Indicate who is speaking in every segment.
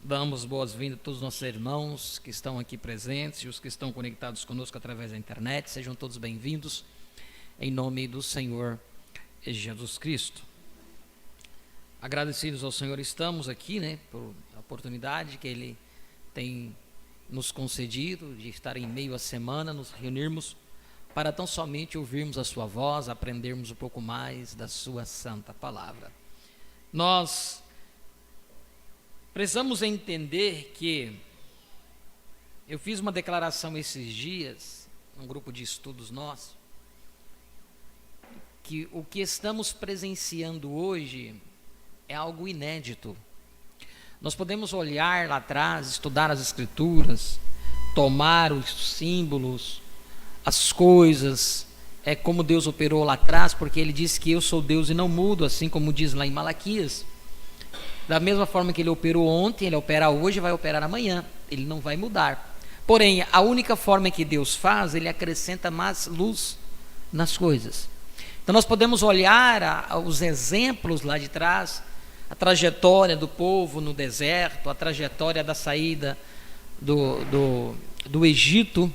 Speaker 1: Damos boas-vindas a todos os nossos irmãos que estão aqui presentes e os que estão conectados conosco através da internet. Sejam todos bem-vindos, em nome do Senhor Jesus Cristo. Agradecidos ao Senhor, estamos aqui, por a oportunidade que Ele tem nos concedido de estar em meio à semana, nos reunirmos para tão somente ouvirmos a Sua voz, aprendermos um pouco mais da Sua santa palavra. Nós precisamos entender que eu fiz uma declaração esses dias, num grupo de estudos nosso, que o que estamos presenciando hoje é algo inédito. Nós podemos olhar lá atrás, estudar as Escrituras, tomar os símbolos, as coisas, como Deus operou lá atrás, porque Ele disse que eu sou Deus e não mudo, assim como diz lá em Malaquias. Da mesma forma que Ele operou ontem, Ele opera hoje e vai operar amanhã. Ele não vai mudar. Porém, a única forma que Deus faz, Ele acrescenta mais luz nas coisas. Então nós podemos olhar os exemplos lá de trás, a trajetória do povo no deserto, a trajetória da saída do Egito.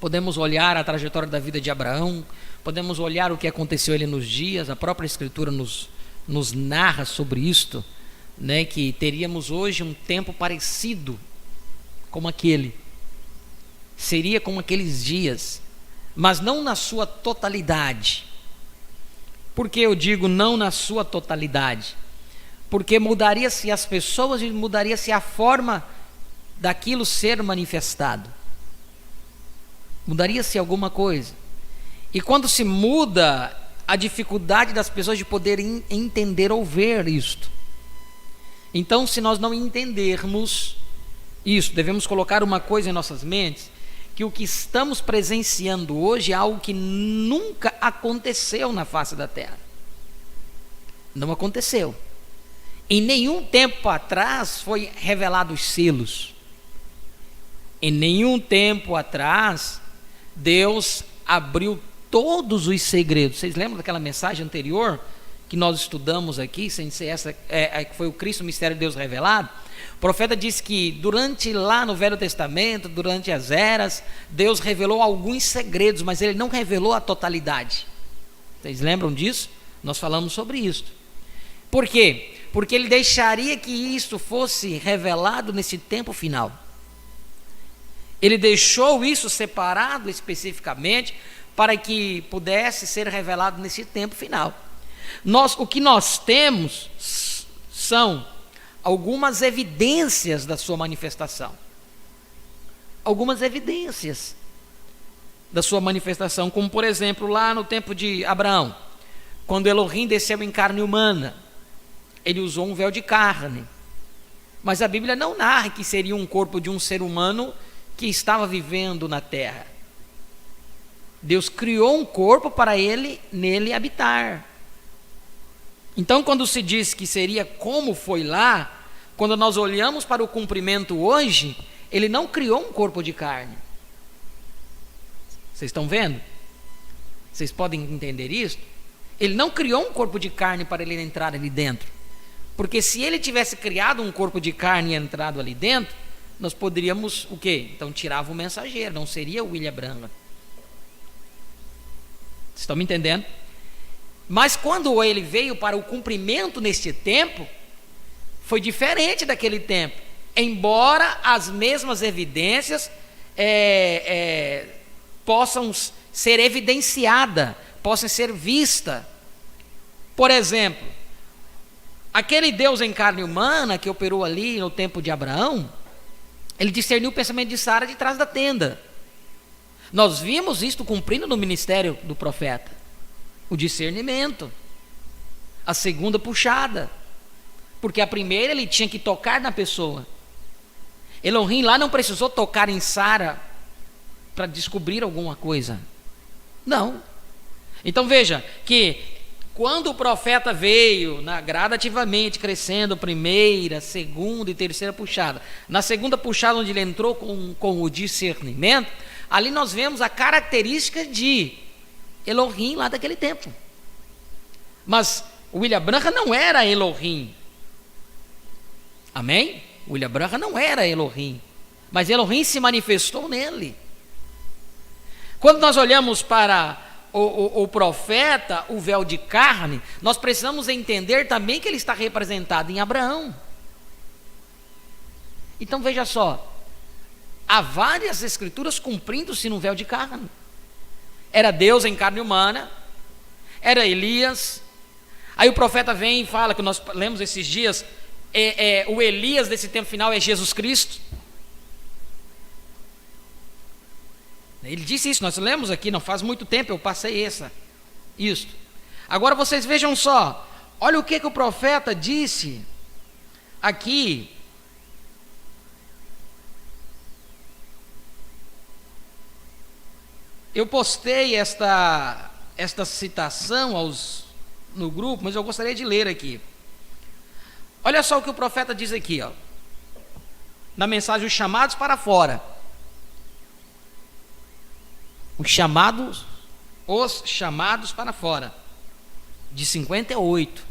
Speaker 1: Podemos olhar a trajetória da vida de Abraão, podemos olhar o que aconteceu ali nos dias. A própria Escritura nos narra sobre isto, que teríamos hoje um tempo parecido como aquele, seria como aqueles dias, mas não na sua totalidade. Por que eu digo não na sua totalidade? Porque mudaria-se as pessoas e mudaria-se a forma daquilo ser manifestado, mudaria-se alguma coisa. E quando se muda, a dificuldade das pessoas de poderem entender ou ver isto. Então, se nós não entendermos isso, devemos colocar uma coisa em nossas mentes, que o que estamos presenciando hoje é algo que nunca aconteceu na face da terra. Não aconteceu. Em nenhum tempo atrás foi revelado os selos. Em nenhum tempo atrás Deus abriu todos os segredos. Vocês lembram daquela mensagem anterior que nós estudamos aqui, sem ser essa, que foi o Cristo, o mistério de Deus revelado? O profeta disse que durante lá no Velho Testamento, durante as eras, Deus revelou alguns segredos, mas Ele não revelou a totalidade. Vocês lembram disso? Nós falamos sobre isso. Por quê? Porque Ele deixaria que isso fosse revelado nesse tempo final. Ele deixou isso separado especificamente para que pudesse ser revelado nesse tempo final. O que nós temos são algumas evidências da sua manifestação. Algumas evidências da sua manifestação, como por exemplo lá no tempo de Abraão, quando Elohim desceu em carne humana, Ele usou um véu de carne. Mas a Bíblia não narra que seria um corpo de um ser humano que estava vivendo na terra. Deus criou um corpo para nele habitar. Então, quando se diz que seria como foi lá, quando nós olhamos para o cumprimento hoje, Ele não criou um corpo de carne. Vocês estão vendo? Vocês podem entender isso? Ele não criou um corpo de carne para Ele entrar ali dentro. Porque se Ele tivesse criado um corpo de carne e entrado ali dentro, nós poderíamos o quê? Então tirava o mensageiro, não seria o William Branham. Vocês estão me entendendo? Mas quando Ele veio para o cumprimento neste tempo, foi diferente daquele tempo. Embora as mesmas evidências possam ser evidenciadas, possam ser vistas. Por exemplo, aquele Deus em carne humana que operou ali no tempo de Abraão, Ele discerniu o pensamento de Sara de trás da tenda. Nós vimos isto cumprindo no ministério do profeta. O discernimento. A segunda puxada. Porque a primeira ele tinha que tocar na pessoa. Elohim lá não precisou tocar em Sara para descobrir alguma coisa. Não. Então veja que quando o profeta veio gradativamente crescendo, primeira, segunda e terceira puxada, na segunda puxada onde ele entrou com o discernimento, ali nós vemos a característica de Elohim lá daquele tempo. Mas o William Branham não era Elohim. Amém? William Branham não era Elohim, mas Elohim se manifestou nele. Quando nós olhamos para o profeta, o véu de carne, nós precisamos entender também que ele está representado em Abraão. Então veja só, há várias escrituras cumprindo-se no véu de carne. Era Deus em carne humana, era Elias. Aí o profeta vem e fala, que nós lemos esses dias, o Elias desse tempo final é Jesus Cristo. Ele disse isso, nós lemos aqui, não faz muito tempo, eu passei isso. Agora vocês vejam só, olha o que o profeta disse aqui. Eu postei esta citação no grupo, mas eu gostaria de ler aqui. Olha só o que o profeta diz aqui, ó, na mensagem Os Chamados para Fora. Os chamados para fora, de 58.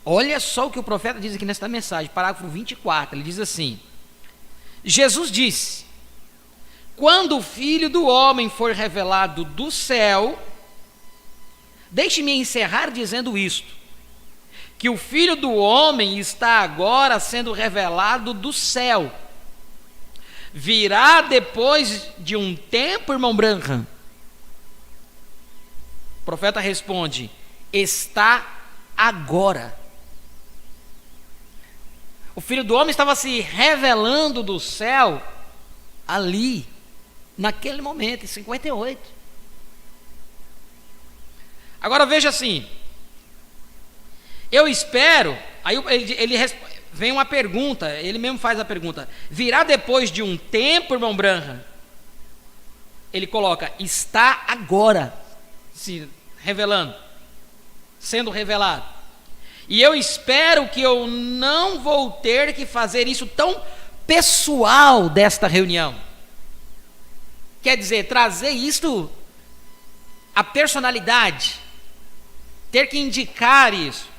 Speaker 1: Olha só o que o profeta diz aqui nesta mensagem, parágrafo 24. Ele diz assim: Jesus disse: quando o Filho do Homem for revelado do céu, deixe-me encerrar dizendo isto, que o Filho do Homem está agora sendo revelado do céu. Virá depois de um tempo, irmão Branham? O profeta responde: está agora. O Filho do Homem estava se revelando do céu ali, naquele momento, em 58. Agora veja assim, eu espero, aí ele vem uma pergunta, ele mesmo faz a pergunta: virá depois de um tempo, irmão Branham? Ele coloca: está agora se revelando, sendo revelado. E eu espero que eu não vou ter que fazer isso tão pessoal desta reunião. Quer dizer, trazer isto, a personalidade, ter que indicar isso.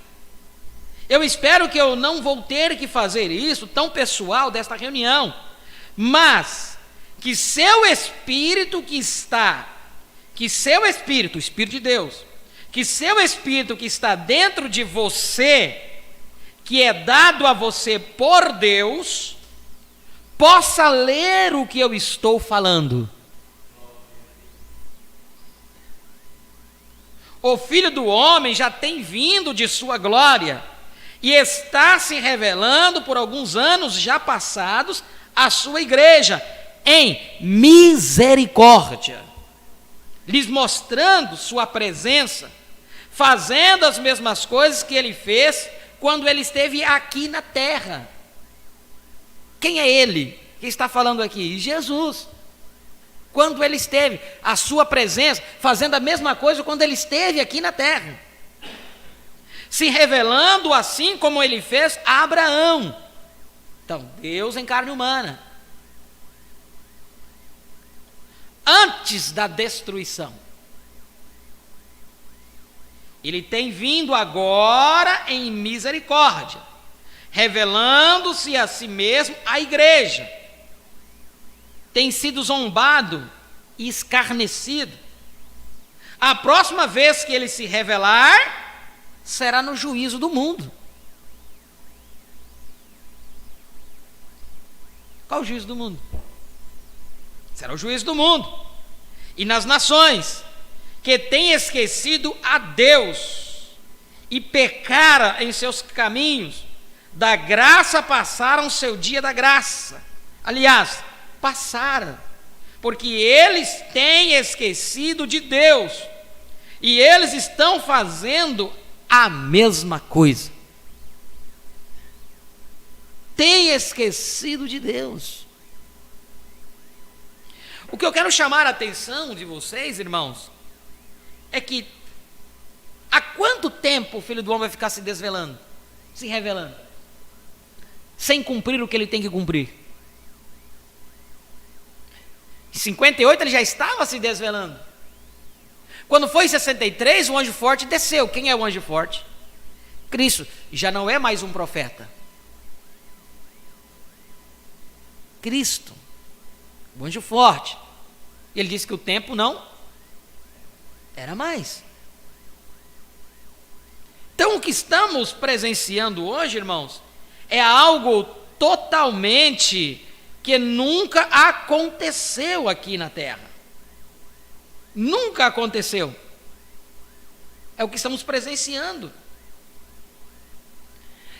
Speaker 1: Eu espero que eu não vou ter que fazer isso tão pessoal desta reunião, mas que seu espírito o Espírito de Deus, que seu espírito que está dentro de você, que é dado a você por Deus, possa ler o que eu estou falando. O Filho do Homem já tem vindo de sua glória e está se revelando por alguns anos já passados à sua igreja em misericórdia, lhes mostrando sua presença, fazendo as mesmas coisas que ele fez quando ele esteve aqui na terra. Quem é ele que está falando aqui? Jesus. Quando ele esteve, a sua presença, fazendo a mesma coisa quando ele esteve aqui na terra, se revelando assim como ele fez a Abraão. Então, Deus em carne humana, antes da destruição, ele tem vindo agora em misericórdia, revelando-se a si mesmo à igreja. Tem sido zombado e escarnecido. A próxima vez que ele se revelar, será no juízo do mundo. Qual o juízo do mundo? Será o juízo do mundo. E nas nações que têm esquecido a Deus e pecaram em seus caminhos, da graça passaram seu dia da graça. Aliás, passaram, porque eles têm esquecido de Deus, e eles estão fazendo a mesma coisa. Têm esquecido de Deus. O que eu quero chamar a atenção de vocês, irmãos, é que há quanto tempo o Filho do Homem vai ficar se desvelando, se revelando, sem cumprir o que ele tem que cumprir? Em 58 ele já estava se desvelando. Quando foi em 63, o anjo forte desceu. Quem é o anjo forte? Cristo. Já não é mais um profeta. Cristo, o anjo forte. Ele disse que o tempo não era mais. Então, o que estamos presenciando hoje, irmãos, é algo totalmente que nunca aconteceu aqui na Terra. Nunca aconteceu. É o que estamos presenciando.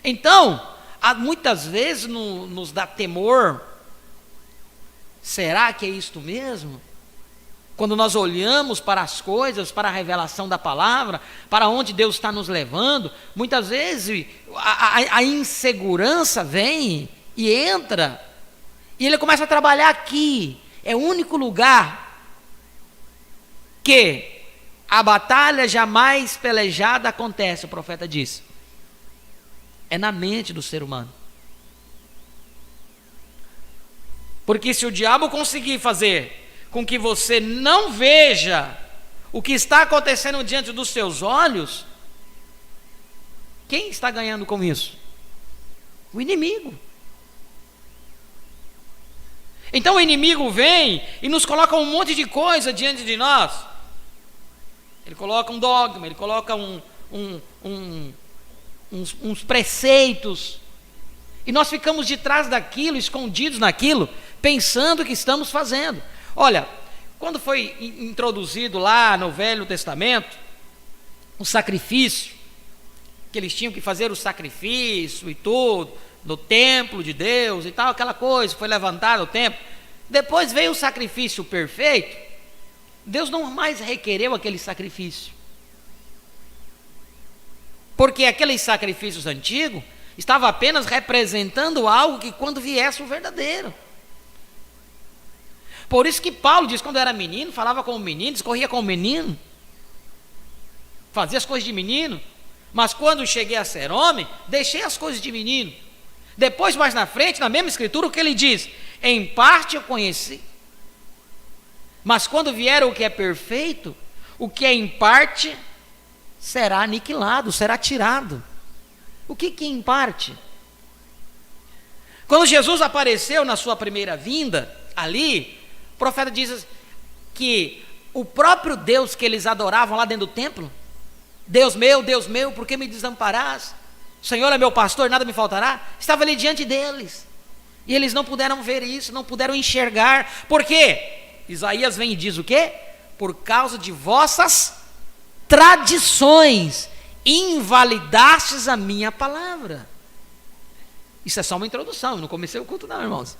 Speaker 1: Então, muitas vezes nos dá temor. Será que é isto mesmo? Quando nós olhamos para as coisas, para a revelação da palavra, para onde Deus está nos levando, muitas vezes a insegurança vem e entra, e ele começa a trabalhar aqui. É o único lugar que a batalha jamais pelejada acontece, o profeta disse. É na mente do ser humano. Porque se o diabo conseguir fazer com que você não veja o que está acontecendo diante dos seus olhos, quem está ganhando com isso? O inimigo. Então o inimigo vem e nos coloca um monte de coisa diante de nós. Ele coloca um dogma, ele coloca uns preceitos, e nós ficamos de trás daquilo, escondidos naquilo, pensando que estamos fazendo. Olha, quando foi introduzido lá no Velho Testamento o sacrifício, que eles tinham que fazer o sacrifício e tudo, no templo de Deus e tal, aquela coisa, foi levantado o templo, depois veio o sacrifício perfeito. Deus não mais requereu aquele sacrifício, porque aqueles sacrifícios antigos estavam apenas representando algo que quando viesse o verdadeiro. Por isso que Paulo diz, quando era menino, falava como menino, discorria como menino, fazia as coisas de menino, mas quando cheguei a ser homem, deixei as coisas de menino. Depois, mais na frente, na mesma escritura, o que ele diz? Em parte eu conheci, mas quando vier o que é perfeito, o que é em parte será aniquilado, será tirado. O que é em parte? Quando Jesus apareceu na sua primeira vinda, ali, o profeta diz que o próprio Deus que eles adoravam lá dentro do templo, Deus meu, por que me desamparás? O Senhor é meu pastor, nada me faltará. Estava ali diante deles, e eles não puderam ver isso, não puderam enxergar. Por quê? Isaías vem e diz o quê? Por causa de vossas tradições, invalidastes a minha palavra. Isso é só uma introdução, eu não comecei o culto não, irmãos.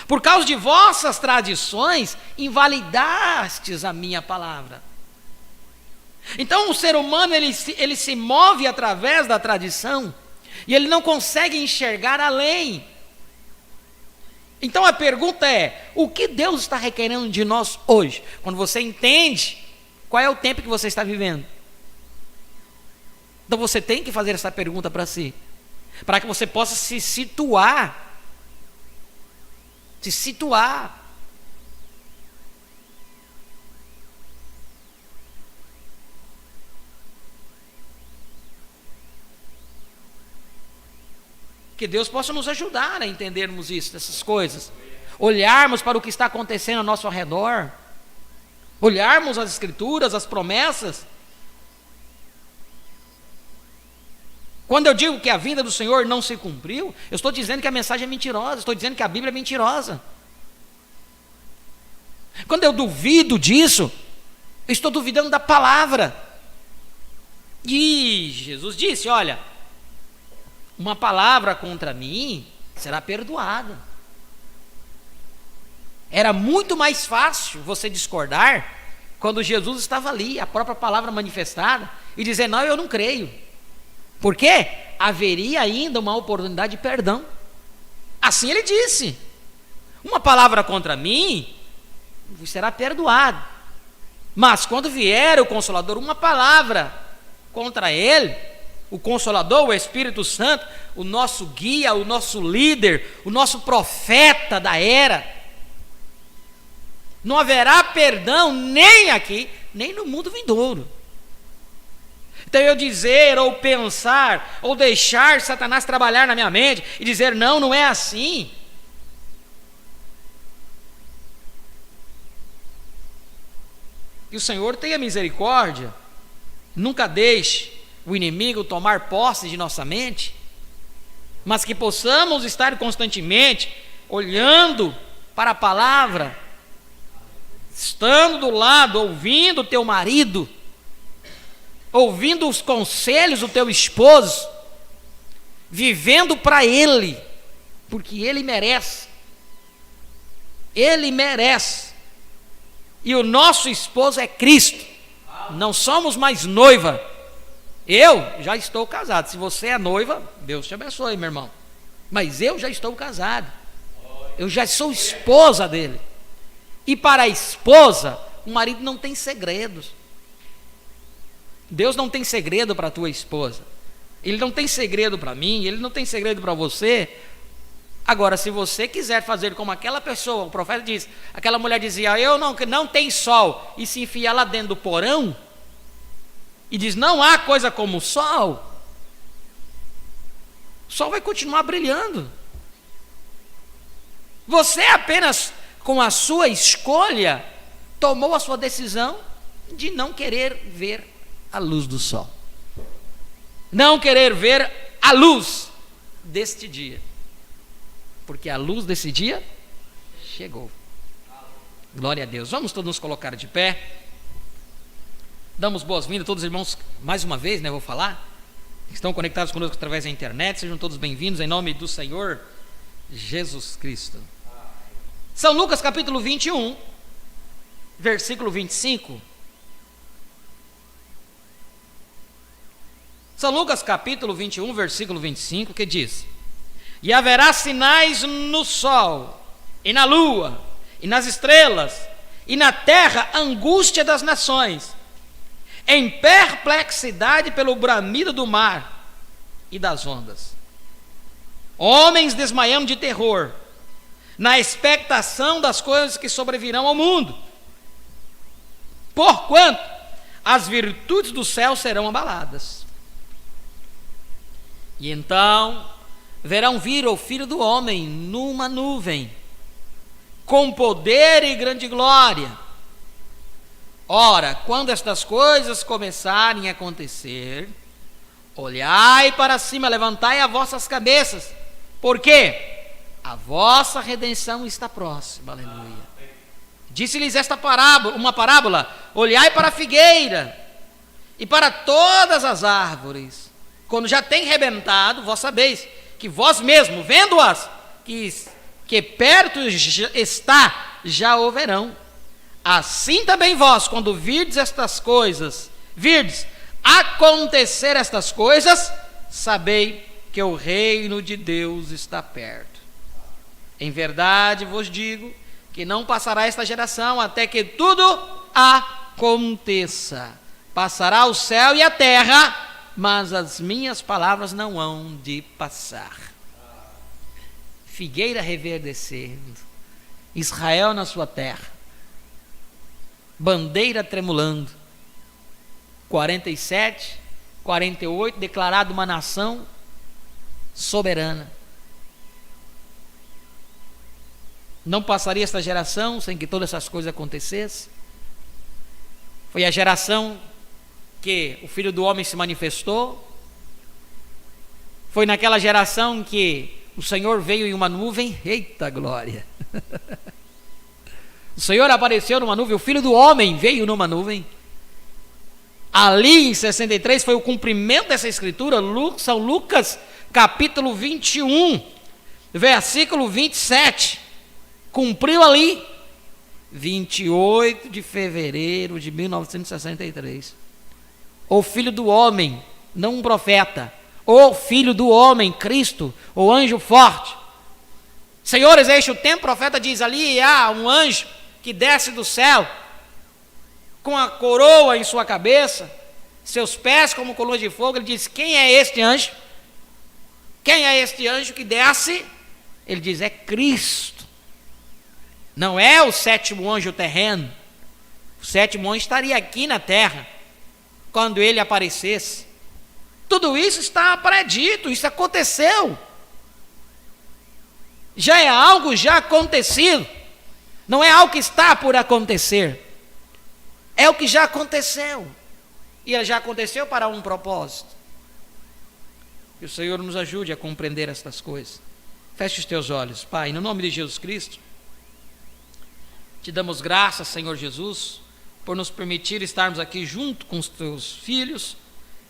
Speaker 1: Por causa de vossas tradições, invalidastes a minha palavra. Então o ser humano, ele se move através da tradição, e ele não consegue enxergar além. Então a pergunta é, o que Deus está requerendo de nós hoje? Quando você entende qual é o tempo que você está vivendo. Então você tem que fazer essa pergunta para si, para que você possa se situar. Que Deus possa nos ajudar a entendermos isso, essas coisas. Olharmos para o que está acontecendo ao nosso redor. Olharmos as escrituras, as promessas. Quando eu digo que a vinda do Senhor não se cumpriu, eu estou dizendo que a mensagem é mentirosa, estou dizendo que a Bíblia é mentirosa. Quando eu duvido disso, eu estou duvidando da palavra. E Jesus disse, olha, uma palavra contra mim será perdoada. Era muito mais fácil você discordar quando Jesus estava ali, a própria palavra manifestada, e dizer, não, eu não creio. Porque haveria ainda uma oportunidade de perdão. Assim ele disse, uma palavra contra mim será perdoado, mas quando vier o Consolador, uma palavra contra ele, o Consolador, o Espírito Santo, o nosso guia, o nosso líder, o nosso profeta da era, não haverá perdão nem aqui, nem no mundo vindouro. Então eu dizer, ou pensar, ou deixar Satanás trabalhar na minha mente e dizer, não, não é assim. Que o Senhor tenha misericórdia, nunca deixe o inimigo tomar posse de nossa mente, mas que possamos estar constantemente olhando para a palavra, estando do lado, ouvindo o teu marido, ouvindo os conselhos do teu esposo, vivendo para ele, porque ele merece. Ele merece. E o nosso esposo é Cristo. Não somos mais noiva. Eu já estou casado. Se você é noiva, Deus te abençoe, meu irmão. Mas eu já estou casado. Eu já sou esposa dele. E para a esposa, o marido não tem segredos. Deus não tem segredo para a tua esposa. Ele não tem segredo para mim, ele não tem segredo para você. Agora, se você quiser fazer como aquela pessoa, o profeta diz, aquela mulher dizia, eu não tem sol, e se enfiar lá dentro do porão, e diz, não há coisa como o sol vai continuar brilhando. Você apenas, com a sua escolha, tomou a sua decisão de não querer ver a luz do sol, não querer ver a luz deste dia, porque a luz desse dia chegou. Glória a Deus. Vamos todos nos colocar de pé. Damos boas-vindas a todos os irmãos, mais uma vez, vou falar, que estão conectados conosco através da internet. Sejam todos bem-vindos em nome do Senhor Jesus Cristo. São Lucas capítulo 21, versículo 25. São Lucas capítulo 21, versículo 25, que diz: e haverá sinais no sol, e na lua, e nas estrelas, e na terra angústia das nações, em perplexidade pelo bramido do mar e das ondas. Homens desmaiando de terror, na expectação das coisas que sobrevirão ao mundo, porquanto as virtudes do céu serão abaladas. E então verão vir o Filho do Homem numa nuvem, com poder e grande glória. Ora, quando estas coisas começarem a acontecer, olhai para cima, levantai as vossas cabeças, porque a vossa redenção está próxima. Aleluia. Disse-lhes esta parábola, uma parábola: olhai para a figueira e para todas as árvores, quando já tem rebentado, vós sabeis que vós mesmo, vendo-as, que perto está, já o verão. Assim também vós, quando virdes estas coisas, virdes acontecer estas coisas, sabei que o reino de Deus está perto. Em verdade vos digo que não passará esta geração até que tudo aconteça. Passará o céu e a terra, mas as minhas palavras não hão de passar. Figueira reverdecendo, Israel na sua terra, bandeira tremulando, 47, 48, declarado uma nação soberana. Não passaria esta geração sem que todas essas coisas acontecessem. Foi a geração que o Filho do Homem se manifestou. Foi naquela geração que o Senhor veio em uma nuvem. Eita glória! O Senhor apareceu numa nuvem, o Filho do Homem veio numa nuvem. Ali em 63 foi o cumprimento dessa escritura. São Lucas capítulo 21, versículo 27. Cumpriu ali, 28 de fevereiro de 1963. O Filho do Homem, não um profeta, o Filho do Homem, Cristo, o anjo forte. Senhores, este o tempo, o profeta diz ali, há um anjo que desce do céu, com a coroa em sua cabeça, seus pés como coluna de fogo. Ele diz: quem é este anjo? Quem é este anjo que desce? Ele diz: é Cristo. Não é o sétimo anjo terreno. O sétimo anjo estaria aqui na terra, quando ele aparecesse. Tudo isso está predito, isso aconteceu. Já é algo já acontecido. Não é algo que está por acontecer. É o que já aconteceu. E já aconteceu para um propósito. Que o Senhor nos ajude a compreender estas coisas. Feche os teus olhos, Pai, no nome de Jesus Cristo. Te damos graças, Senhor Jesus, por nos permitir estarmos aqui junto com os teus filhos,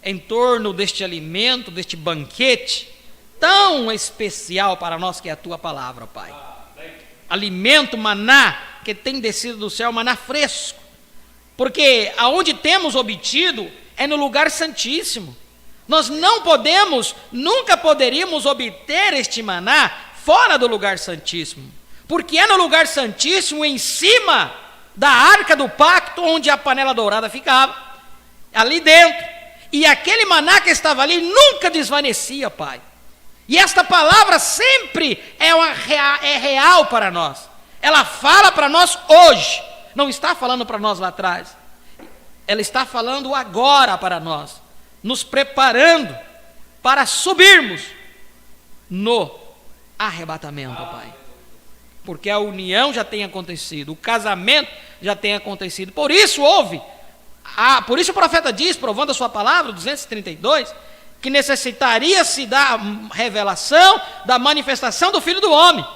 Speaker 1: em torno deste alimento, deste banquete tão especial para nós que é a tua palavra, Pai. Alimento, maná, que tem descido do céu, maná fresco. Porque aonde temos obtido é no lugar santíssimo. Nós não podemos, nunca poderíamos obter este maná fora do lugar santíssimo. Porque é no lugar santíssimo, em cima da arca do pacto, onde a panela dourada ficava, ali dentro. E aquele maná que estava ali nunca desvanecia, Pai. E esta palavra sempre é real para nós. Ela fala para nós hoje. Não está falando para nós lá atrás. Ela está falando agora para nós. Nos preparando para subirmos no arrebatamento, Pai. Porque a união já tem acontecido. O casamento já tem acontecido. Por isso por isso o profeta diz, provando a sua palavra, 232, que necessitaria-se da revelação, da manifestação do Filho do Homem,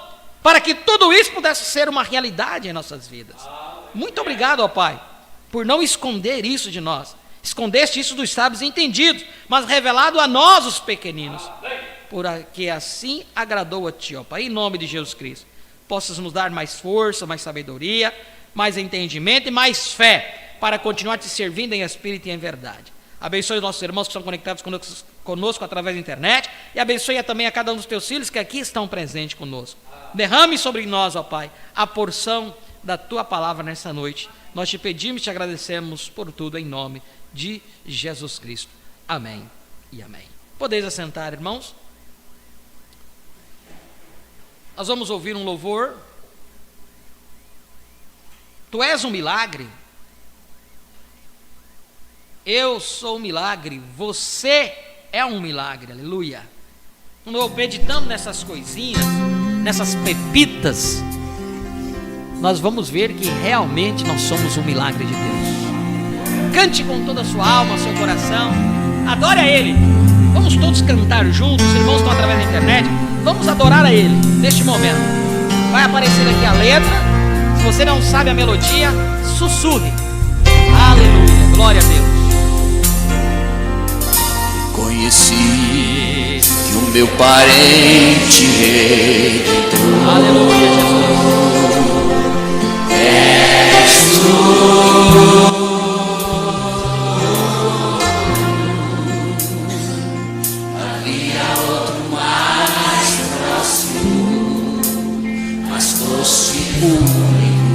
Speaker 1: para que tudo isso pudesse ser uma realidade em nossas vidas. Muito obrigado, ó Pai, por não esconder isso de nós. Escondeste isso dos sábios entendidos, mas revelado a nós, os pequeninos, porque assim agradou a Ti, ó Pai, em nome de Jesus Cristo. Possas nos dar mais força, mais sabedoria, mais entendimento e mais fé, para continuar te servindo em espírito e em verdade. Abençoe os nossos irmãos que estão conectados conosco através da internet, e abençoe também a cada um dos teus filhos que aqui estão presentes conosco. Derrame sobre nós, ó Pai, a porção da tua palavra nessa noite. Nós te pedimos e te agradecemos por tudo em nome de Jesus Cristo. Amém e amém. Podeis assentar, irmãos. Nós vamos ouvir um louvor. Tu és um milagre. Eu sou um milagre. Você é um milagre. Aleluia. Quando meditamos nessas coisinhas, nessas pepitas, nós vamos ver que realmente nós somos um milagre de Deus. Cante com toda a sua alma, seu coração. Adore a Ele. Vamos todos cantar juntos. Os irmãos estão através da internet. Vamos adorar a Ele neste momento. Vai aparecer aqui a letra. Se você não sabe a melodia, sussurre. Aleluia, glória a Deus.
Speaker 2: Conheci que o meu parente redentor,
Speaker 1: aleluia, Jesus,
Speaker 2: és tu. Havia outro mais próximo, mas fosse o único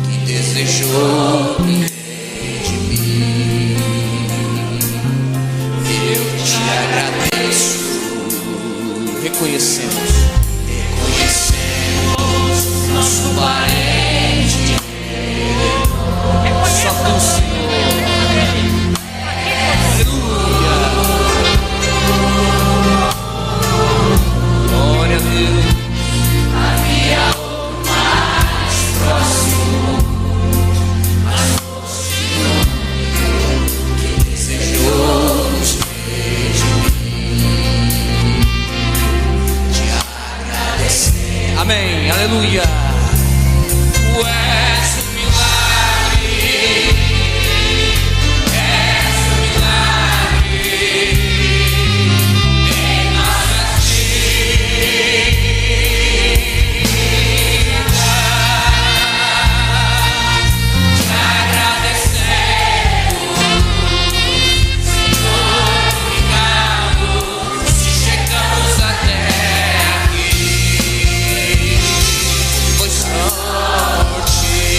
Speaker 2: que desejou me redimir. Eu te agradeço. Reconhecemos nosso parente. Só tão Senhor. Aleluia. Glória a Deus. Havia outro mais próximo, mas o Senhor que desejou nos redimir. Te agradecer. Amém. Aleluia. Tu és um milagre. És um milagre em nossas vidas. Te agradecemos, Senhor, obrigado, se chegamos até aqui, pois só por ti.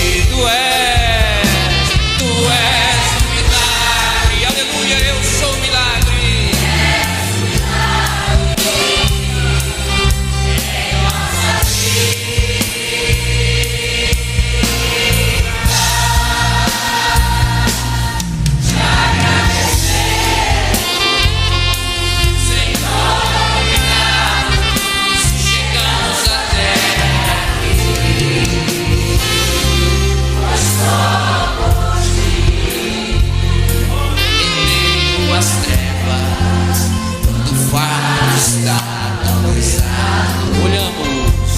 Speaker 2: está tão pesado. Olhamos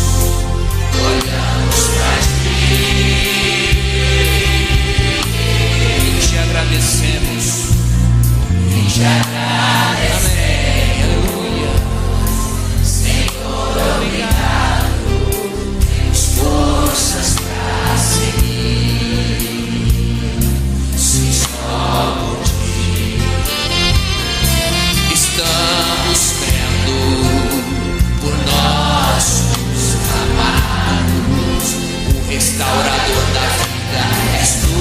Speaker 2: pra ti e te agradecemos. Amém. Aleluia. Senhor, obrigado. Temos forças pra seguir. Se só por ti estamos crendo, por nossos amados, o restaurador da vida és tu.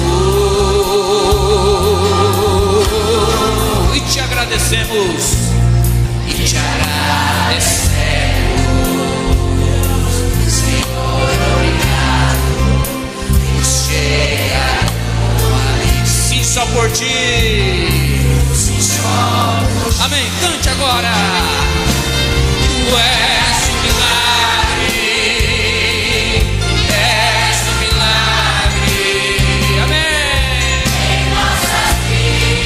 Speaker 2: E te agradecemos. Senhor, obrigado. Deus chega ali. Sim, só por ti. Sim, só por ti. Amém. Cante agora. Tu és o milagre. És o milagre. Amém. Em nossas vidas.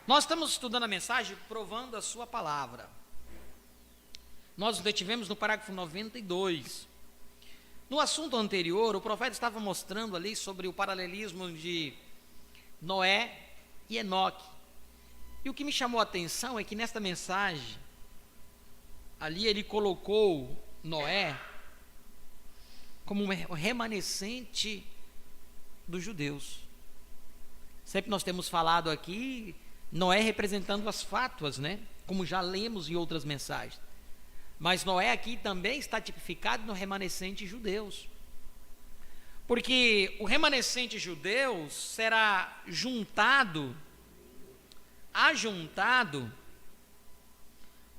Speaker 1: Nós estamos estudando a mensagem provando a sua palavra. Nós nos detivemos no parágrafo 92. No assunto anterior, o profeta estava mostrando ali sobre o paralelismo de Noé e Enoque. E o que me chamou a atenção é que nesta mensagem, ali ele colocou Noé como um remanescente dos judeus. Sempre nós temos falado aqui, Noé representando as fátuas, né? Como já lemos em outras mensagens. Mas Noé aqui também está tipificado no remanescente judeus. Porque o remanescente judeu será ajuntado,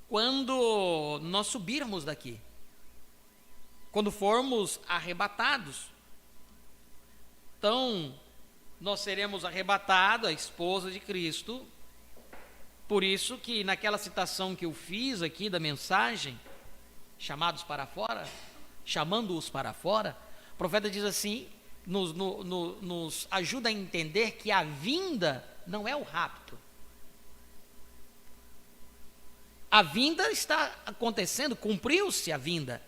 Speaker 1: quando nós subirmos daqui, quando formos arrebatados. Então, nós seremos arrebatados, a esposa de Cristo. Por isso que naquela citação que eu fiz aqui da mensagem, chamando-os para fora, o profeta diz assim, nos ajuda a entender que a vinda não é o rapto. A vinda está acontecendo, cumpriu-se a vinda.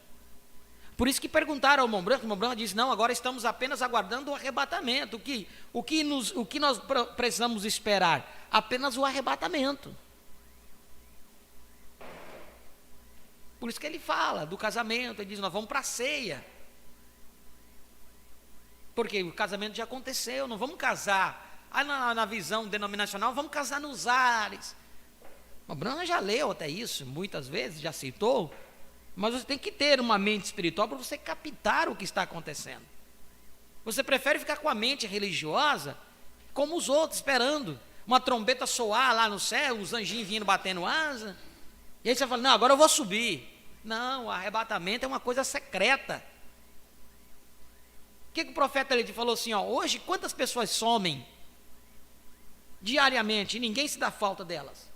Speaker 1: Por isso que perguntaram ao irmão Branco disse, não, agora estamos apenas aguardando o arrebatamento. O que nós precisamos esperar? Apenas o arrebatamento. Por isso que ele fala do casamento, ele diz, nós vamos para a ceia. Porque o casamento já aconteceu, não vamos casar. Na visão denominacional, vamos casar nos ares. O Branco já leu até isso, muitas vezes, já citou. Mas você tem que ter uma mente espiritual para você captar o que está acontecendo. Você prefere ficar com a mente religiosa como os outros, esperando uma trombeta soar lá no céu, os anjinhos vindo batendo asa. E aí você fala, não, agora eu vou subir. Não, o arrebatamento é uma coisa secreta. O que o profeta ele falou assim, ó, hoje quantas pessoas somem diariamente e ninguém se dá falta delas?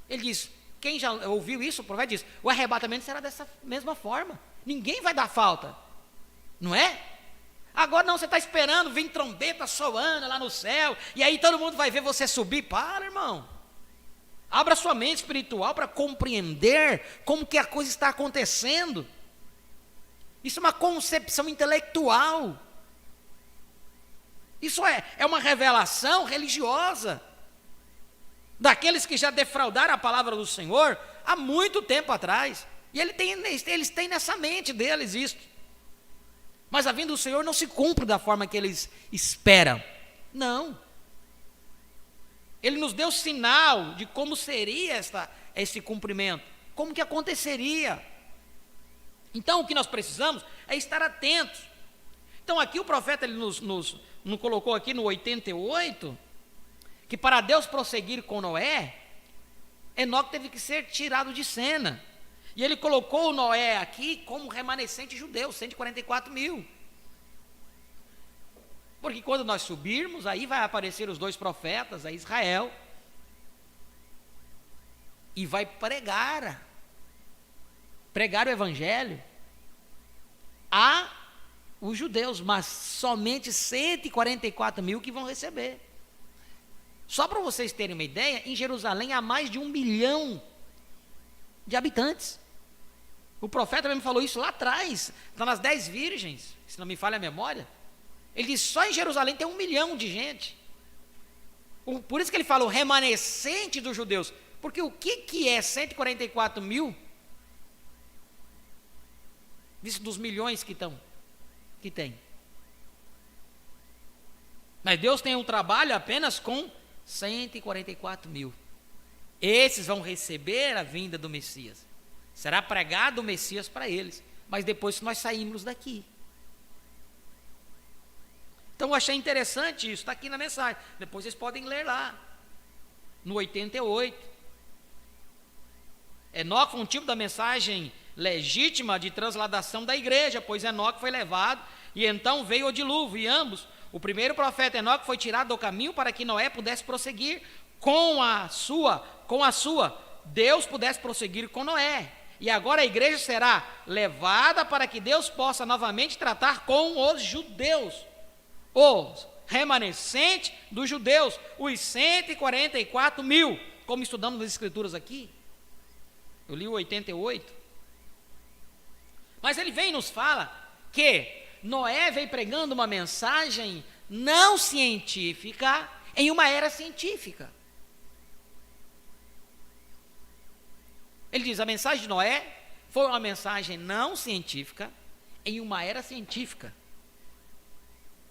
Speaker 1: Ele diz, quem já ouviu isso, o profeta diz, o arrebatamento será dessa mesma forma, ninguém vai dar falta, não é? Agora não, você está esperando vir trombeta soando lá no céu, e aí todo mundo vai ver você subir. Para, irmão, abra sua mente espiritual para compreender como que a coisa está acontecendo. Isso é uma concepção intelectual, isso é uma revelação religiosa, daqueles que já defraudaram a palavra do Senhor há muito tempo atrás, e eles têm nessa mente deles isso, mas a vinda do Senhor não se cumpre da forma que eles esperam, não. Ele nos deu sinal de como seria esse cumprimento, como que aconteceria. Então o que nós precisamos é estar atentos. Então aqui o profeta ele nos colocou aqui no 88, que para Deus prosseguir com Noé, Enoque teve que ser tirado de cena. E ele colocou Noé aqui como remanescente judeu, 144 mil. Porque quando nós subirmos, aí vai aparecer os 2 profetas a Israel, e vai pregar o evangelho a os judeus, mas somente 144 mil que vão receber. Só para vocês terem uma ideia, em Jerusalém há mais de 1 milhão de habitantes. O profeta mesmo falou isso lá atrás, está nas 10 virgens, se não me falha a memória. Ele diz, só em Jerusalém tem 1 milhão de gente. Por isso que ele falou remanescente dos judeus, porque o que é 144 mil, visto dos milhões que tem. Mas Deus tem um trabalho apenas com 144 mil. Esses vão receber a vinda do Messias. Será pregado o Messias para eles, mas depois que nós saímos daqui. Então eu achei interessante isso, está aqui na mensagem. Depois vocês podem ler lá, no 88. Enoque foi um tipo da mensagem legítima de transladação da igreja, pois Enoque foi levado e então veio o dilúvio, e ambos, o primeiro profeta Enoque foi tirado do caminho para que Noé pudesse prosseguir com a sua, Deus pudesse prosseguir com Noé. E agora a igreja será levada para que Deus possa novamente tratar com os judeus, os remanescentes dos judeus, os 144 mil, como estudamos nas escrituras aqui. Eu li o 88. Mas ele vem e nos fala que Noé veio pregando uma mensagem não científica em uma era científica. Ele diz, a mensagem de Noé foi uma mensagem não científica em uma era científica.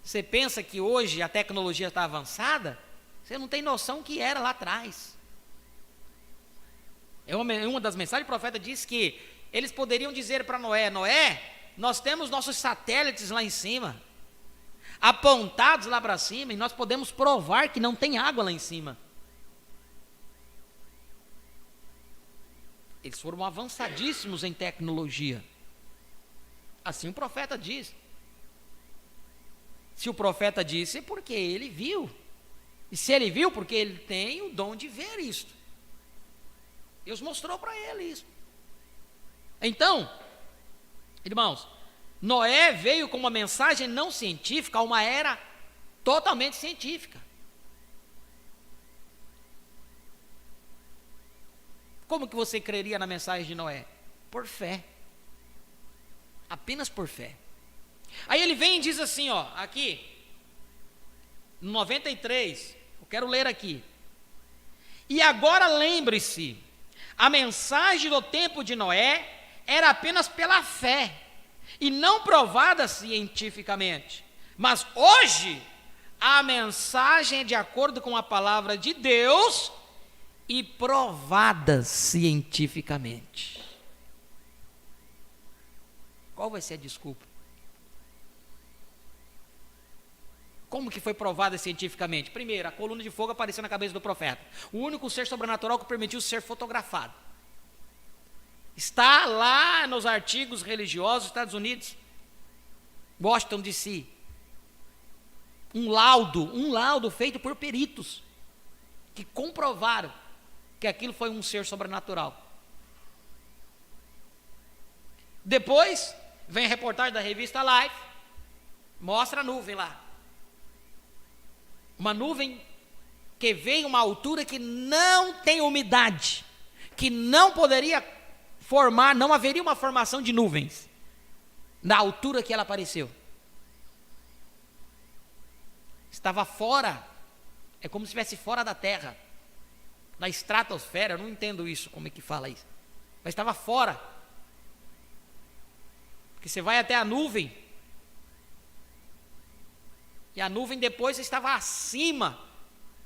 Speaker 1: Você pensa que hoje a tecnologia está avançada? Você não tem noção que era lá atrás. Uma das mensagens, o profeta diz que eles poderiam dizer para Noé, nós temos nossos satélites lá em cima, apontados lá para cima, e nós podemos provar que não tem água lá em cima. Eles foram avançadíssimos em tecnologia. Assim o profeta diz. Se o profeta disse, é porque ele viu. E se ele viu, porque ele tem o dom de ver isto. Deus mostrou para ele isso. Então, irmãos, Noé veio com uma mensagem não científica a uma era totalmente científica. Como que você creria na mensagem de Noé? Por fé. Apenas por fé. Aí ele vem e diz assim, ó, aqui, no 93, eu quero ler aqui. E agora lembre-se, a mensagem do tempo de Noé era apenas pela fé, e não provada cientificamente. Mas hoje, a mensagem é de acordo com a palavra de Deus e provada cientificamente. Qual vai ser a desculpa? Como que foi provada cientificamente? Primeiro, a coluna de fogo apareceu na cabeça do profeta. O único ser sobrenatural que permitiu ser fotografado. Está lá nos artigos religiosos dos Estados Unidos, Washington DC. Um laudo feito por peritos, que comprovaram que aquilo foi um ser sobrenatural. Depois, vem a reportagem da revista Life, mostra a nuvem lá. Uma nuvem que veio a uma altura que não tem umidade, que não poderia formar, não haveria uma formação de nuvens, na altura que ela apareceu. Estava fora, é como se estivesse fora da Terra, na estratosfera, eu não entendo isso, como é que fala isso, mas estava fora, porque você vai até a nuvem, e a nuvem depois estava acima,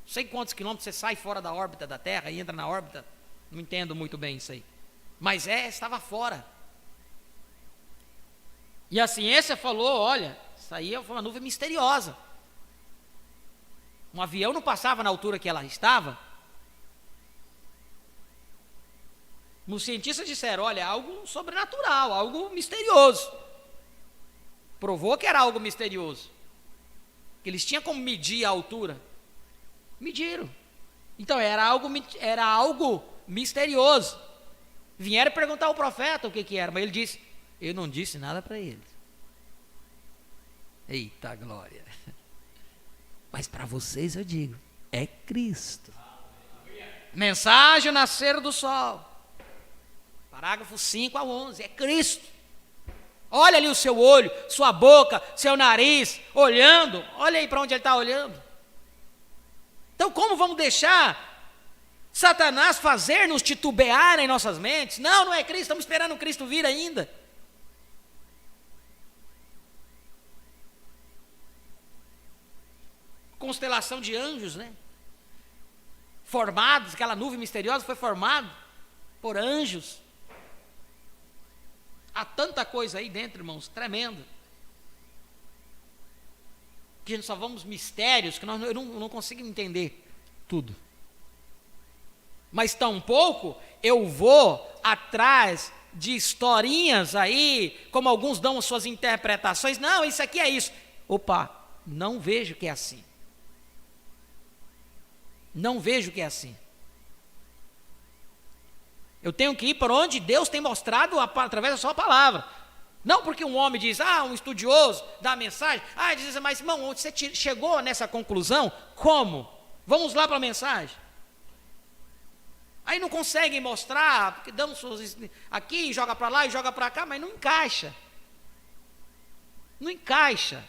Speaker 1: não sei quantos quilômetros, você sai fora da órbita da Terra e entra na órbita, não entendo muito bem isso aí, mas estava fora. E a ciência falou, olha, isso aí foi uma nuvem misteriosa. Um avião não passava na altura que ela estava. Os cientistas disseram, olha, algo sobrenatural, algo misterioso. Provou que era algo misterioso. Que eles tinham como medir a altura. Mediram. Então era algo misterioso. Vieram perguntar ao profeta o que era, mas ele disse, eu não disse nada para eles. Eita glória. Mas para vocês eu digo, é Cristo. Mensagem ao nascer do sol. Parágrafo 5 a 11, é Cristo. Olha ali o seu olho, sua boca, seu nariz, olhando. Olha aí para onde ele está olhando. Então como vamos deixar Satanás fazer-nos titubear em nossas mentes? Não, não é Cristo, estamos esperando Cristo vir ainda. Constelação de anjos, né? Formados, aquela nuvem misteriosa foi formada por anjos. Há tanta coisa aí dentro, irmãos, tremendo. Que só vamos mistérios, que eu não consigo entender tudo. Mas tampouco eu vou atrás de historinhas aí, como alguns dão as suas interpretações. Não, isso aqui é isso. Opa, não vejo que é assim. Não vejo que é assim. Eu tenho que ir para onde Deus tem mostrado através da sua palavra. Não porque um homem diz, um estudioso dá a mensagem, diz, mas irmão, você chegou nessa conclusão? Como? Vamos lá para a mensagem. Aí não conseguem mostrar, porque dão aqui, joga para lá e joga para cá, mas não encaixa. Não encaixa.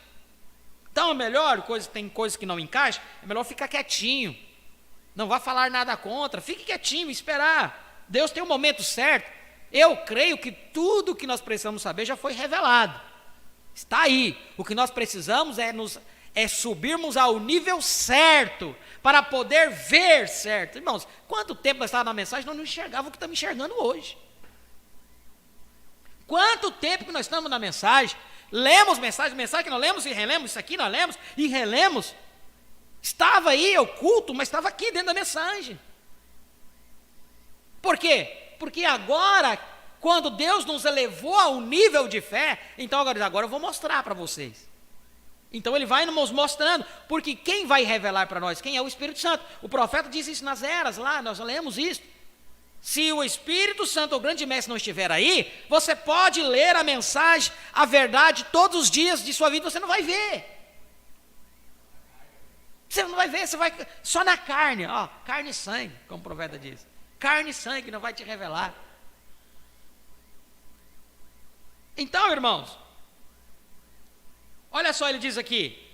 Speaker 1: Então é melhor, tem coisas que não encaixam, é melhor ficar quietinho. Não vá falar nada contra, fique quietinho, esperar. Deus tem um momento certo. Eu creio que tudo que nós precisamos saber já foi revelado. Está aí. O que nós precisamos é subirmos ao nível certo, para poder ver certo. Irmãos, quanto tempo nós estávamos na mensagem, nós não enxergávamos o que estamos enxergando hoje. Quanto tempo que nós estamos na mensagem, lemos mensagem que nós lemos e relemos, isso aqui nós lemos e relemos. Estava aí oculto, mas estava aqui dentro da mensagem. Por quê? Porque agora, quando Deus nos elevou ao nível de fé, então agora eu vou mostrar para vocês. Então ele vai nos mostrando, porque quem vai revelar para nós? Quem é o Espírito Santo? O profeta diz isso nas eras, lá nós lemos isso. Se o Espírito Santo, o grande mestre, não estiver aí, você pode ler a mensagem, a verdade, todos os dias de sua vida, você não vai ver. Você não vai ver, você vai só na carne, ó, carne e sangue, como o profeta diz. Carne e sangue não vai te revelar. Então, irmãos, olha só, ele diz aqui.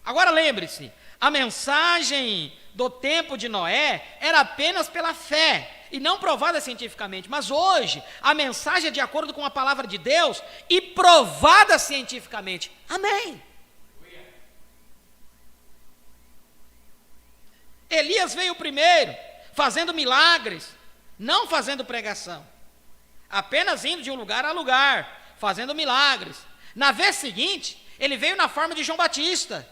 Speaker 1: Agora lembre-se, a mensagem do tempo de Noé era apenas pela fé e não provada cientificamente. Mas hoje, a mensagem é de acordo com a palavra de Deus e provada cientificamente. Amém. Elias veio primeiro, fazendo milagres, não fazendo pregação. Apenas indo de um lugar a lugar, fazendo milagres. Na vez seguinte, ele veio na forma de João Batista.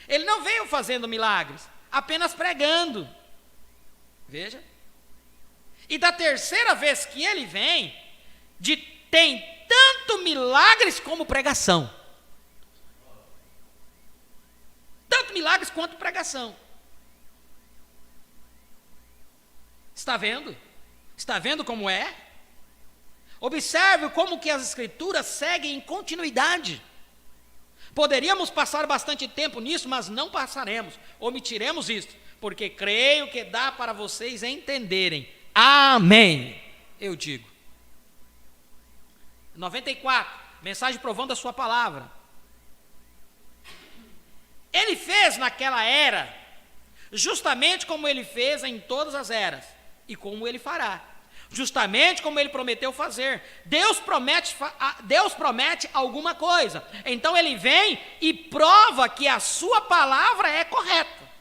Speaker 1: Ele não veio fazendo milagres, apenas pregando. Veja. E da terceira vez que ele vem, tem tanto milagres como pregação. Tanto milagres quanto pregação. Está vendo? Está vendo como é? Observe como que as escrituras seguem em continuidade. Poderíamos passar bastante tempo nisso, mas não passaremos. Omitiremos isso, porque creio que dá para vocês entenderem. Amém. Eu digo. 94, mensagem provando a sua palavra. Ele fez naquela era, justamente como ele fez em todas as eras, e como ele fará. Justamente como ele prometeu fazer. Deus promete alguma coisa. Então ele vem e prova que a sua palavra é correta.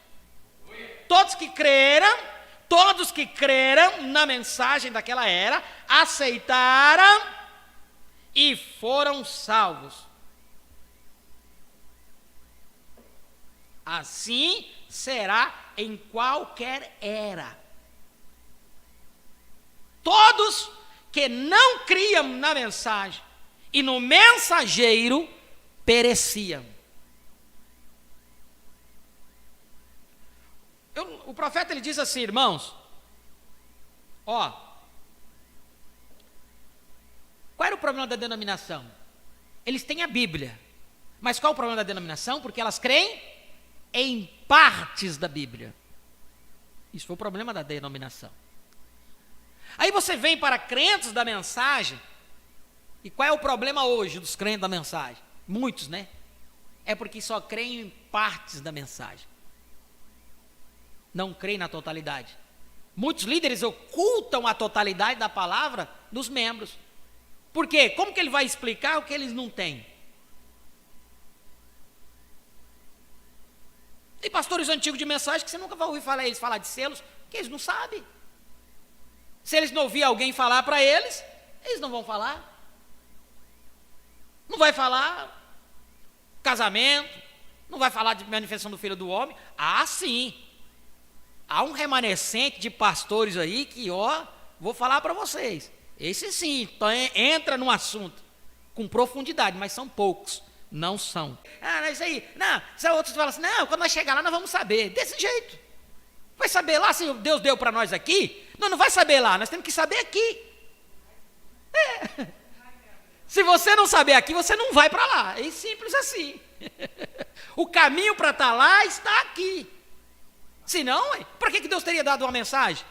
Speaker 1: Todos que creram na mensagem daquela era, aceitaram e foram salvos. Assim será em qualquer era. Todos que não criam na mensagem e no mensageiro pereciam. O profeta ele diz assim, irmãos, ó, qual era o problema da denominação? Eles têm a Bíblia, mas qual é o problema da denominação? Porque elas creem em partes da Bíblia. Isso foi o problema da denominação. Aí você vem para crentes da mensagem, e qual é o problema hoje dos crentes da mensagem? Muitos, né? É porque só creem em partes da mensagem. Não creem na totalidade. Muitos líderes ocultam a totalidade da palavra dos membros. Por quê? Como que ele vai explicar o que eles não têm? Tem pastores antigos de mensagem que você nunca vai ouvir eles falar de selos, que eles não sabem. Se eles não ouvirem alguém falar para eles, eles não vão falar. Não vai falar casamento, não vai falar de manifestação do Filho do Homem. Ah, sim. Há um remanescente de pastores aí que, ó, vou falar para vocês. Esse sim, então entra no assunto com profundidade, mas são poucos. Não são. Ah, isso aí. Não, se outros falam assim, não, quando nós chegar lá nós vamos saber. Desse jeito. Vai saber lá se Deus deu para nós aqui? Não vai saber lá, nós temos que saber aqui. É. Se você não saber aqui, você não vai para lá. É simples assim. O caminho para estar lá está aqui. Se não, para que Deus teria dado uma mensagem?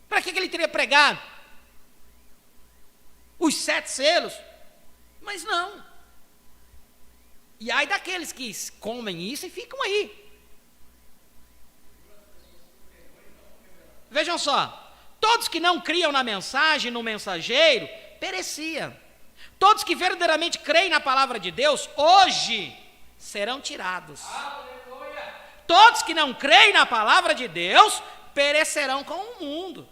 Speaker 1: Para que Ele teria pregado? Os 7 selos? Mas não. E ai daqueles que comem isso e ficam aí. Vejam só, todos que não criam na mensagem, no mensageiro, pereciam. Todos que verdadeiramente creem na palavra de Deus, hoje, serão tirados. Aleluia. Todos que não creem na palavra de Deus, perecerão com o mundo,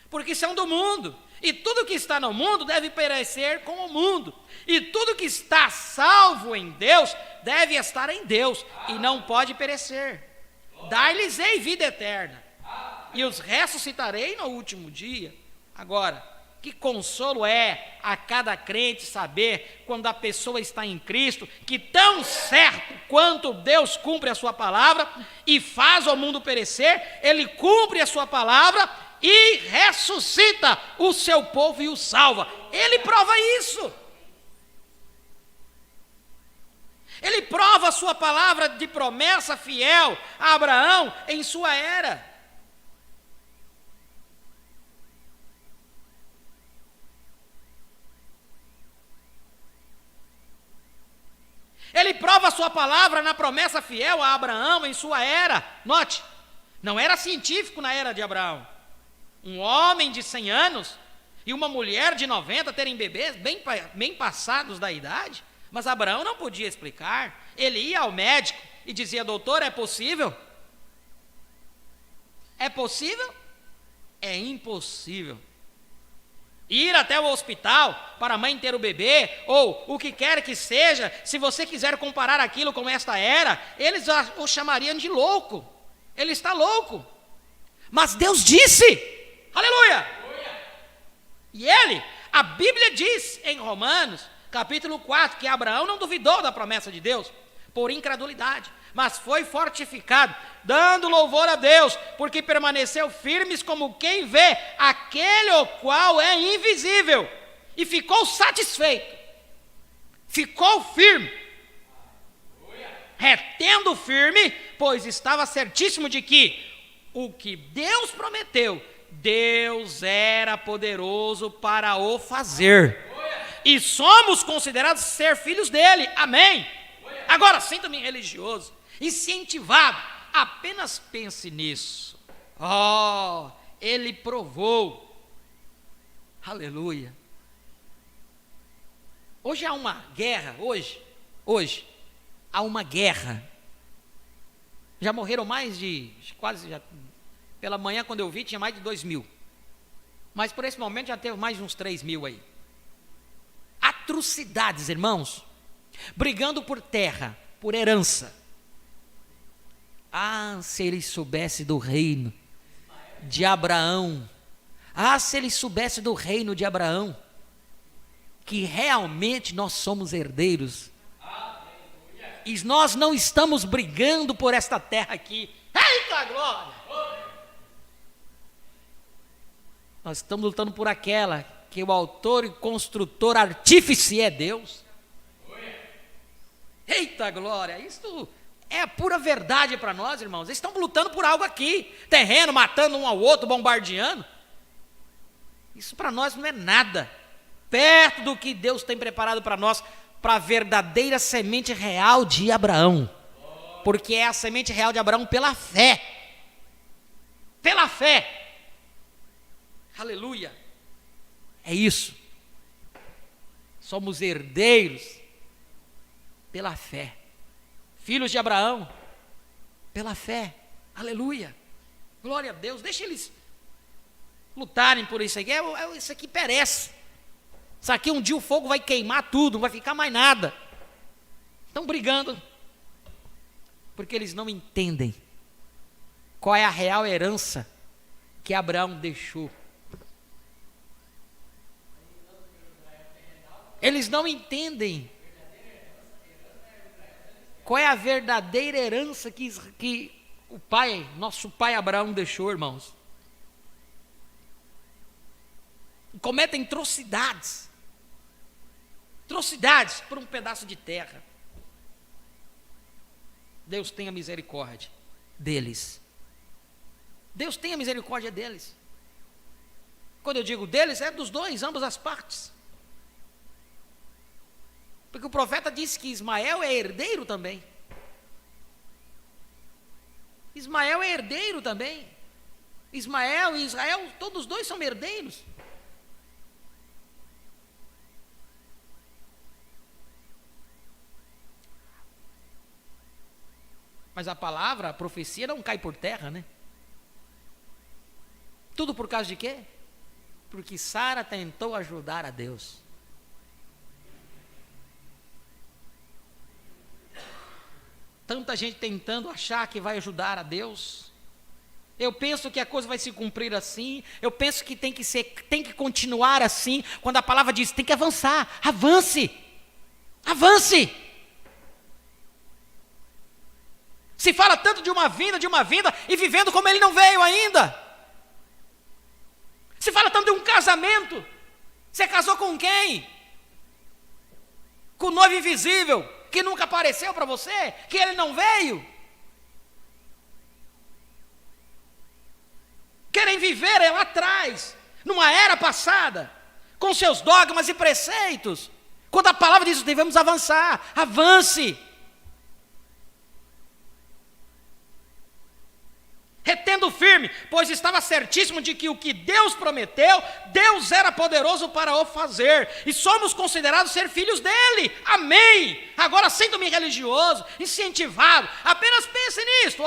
Speaker 1: porque são do mundo. E tudo que está no mundo deve perecer com o mundo. E tudo que está salvo em Deus deve estar em Deus e não pode perecer. Dar-lhes-ei vida eterna e os ressuscitarei no último dia. Agora, que consolo é a cada crente saber, quando a pessoa está em Cristo, que tão certo quanto Deus cumpre a sua palavra e faz o mundo perecer, Ele cumpre a sua palavra e ressuscita o seu povo e o salva. Ele prova isso. Ele prova a sua palavra de promessa fiel a Abraão em sua era. Ele prova a sua palavra na promessa fiel a Abraão em sua era. Note, não era científico na era de Abraão. Um homem de 100 anos e uma mulher de 90 terem bebês bem passados da idade. Mas Abraão não podia explicar. Ele ia ao médico e dizia: doutor, é possível? É possível? É impossível. Ir até o hospital para a mãe ter o bebê, ou o que quer que seja, se você quiser comparar aquilo com esta era, eles o chamariam de louco. Ele está louco. Mas Deus disse, aleluia! E a Bíblia diz em Romanos, capítulo 4, que Abraão não duvidou da promessa de Deus, por incredulidade, mas foi fortificado, dando louvor a Deus, porque permaneceu firmes como quem vê aquele o qual é invisível, e ficou satisfeito, ficou firme, retendo firme, pois estava certíssimo de que o que Deus prometeu, Deus era poderoso para o fazer, e somos considerados ser filhos dele, amém? Agora, sinta-me religioso, incentivado, apenas pense nisso. Oh, ele provou, aleluia. Hoje há uma guerra, hoje há uma guerra. Já morreram mais de, pela manhã quando eu vi tinha mais de 2.000. Mas por esse momento já teve mais de uns 3.000 aí. Atrocidades, irmãos, brigando por terra, por herança. Ah, se ele soubesse do reino de Abraão. Ah, se ele soubesse do reino de Abraão, que realmente nós somos herdeiros. E nós não estamos brigando por esta terra aqui. Eita glória! Nós estamos lutando por aquela que o autor e construtor, artífice é Deus. Eita glória! Isso é a pura verdade para nós, irmãos. Eles estão lutando por algo aqui, terreno, matando um ao outro, bombardeando. Isso para nós não é nada, perto do que Deus tem preparado para nós, para a verdadeira semente real de Abraão, porque é a semente real de Abraão pela fé, aleluia, é isso, somos herdeiros pela fé, filhos de Abraão, pela fé, aleluia, glória a Deus. Deixa eles lutarem por isso aqui, isso aqui perece. Isso aqui um dia o fogo vai queimar tudo, não vai ficar mais nada. Estão brigando, porque eles não entendem qual é a real herança que Abraão deixou. Eles não entendem qual é a verdadeira herança que o pai, nosso pai Abraão deixou, irmãos. Cometem atrocidades por um pedaço de terra. Deus tenha misericórdia deles. Deus tenha misericórdia deles. Quando eu digo deles, é dos dois, ambas as partes. Porque o profeta disse que Ismael é herdeiro também. Ismael é herdeiro também. Ismael e Israel, todos os dois são herdeiros. Mas a palavra, a profecia não cai por terra, né? Tudo por causa de quê? Porque Sara tentou ajudar a Deus. Tanta gente tentando achar que vai ajudar a Deus. Eu penso que a coisa vai se cumprir assim. Eu penso que tem que continuar assim. Quando a palavra diz, tem que avançar. Avance. Avance. Se fala tanto de uma vinda, e vivendo como ele não veio ainda. Se fala tanto de um casamento. Você casou com quem? Com o noivo invisível, que nunca apareceu para você, que ele não veio. Querem viver lá atrás, numa era passada, com seus dogmas e preceitos, quando a palavra diz, devemos avançar. Avance. Retendo firme, pois estava certíssimo de que o que Deus prometeu, Deus era poderoso para o fazer, e somos considerados ser filhos dele. Amém. Agora, sendo-me religioso, incentivado, apenas pense nisto.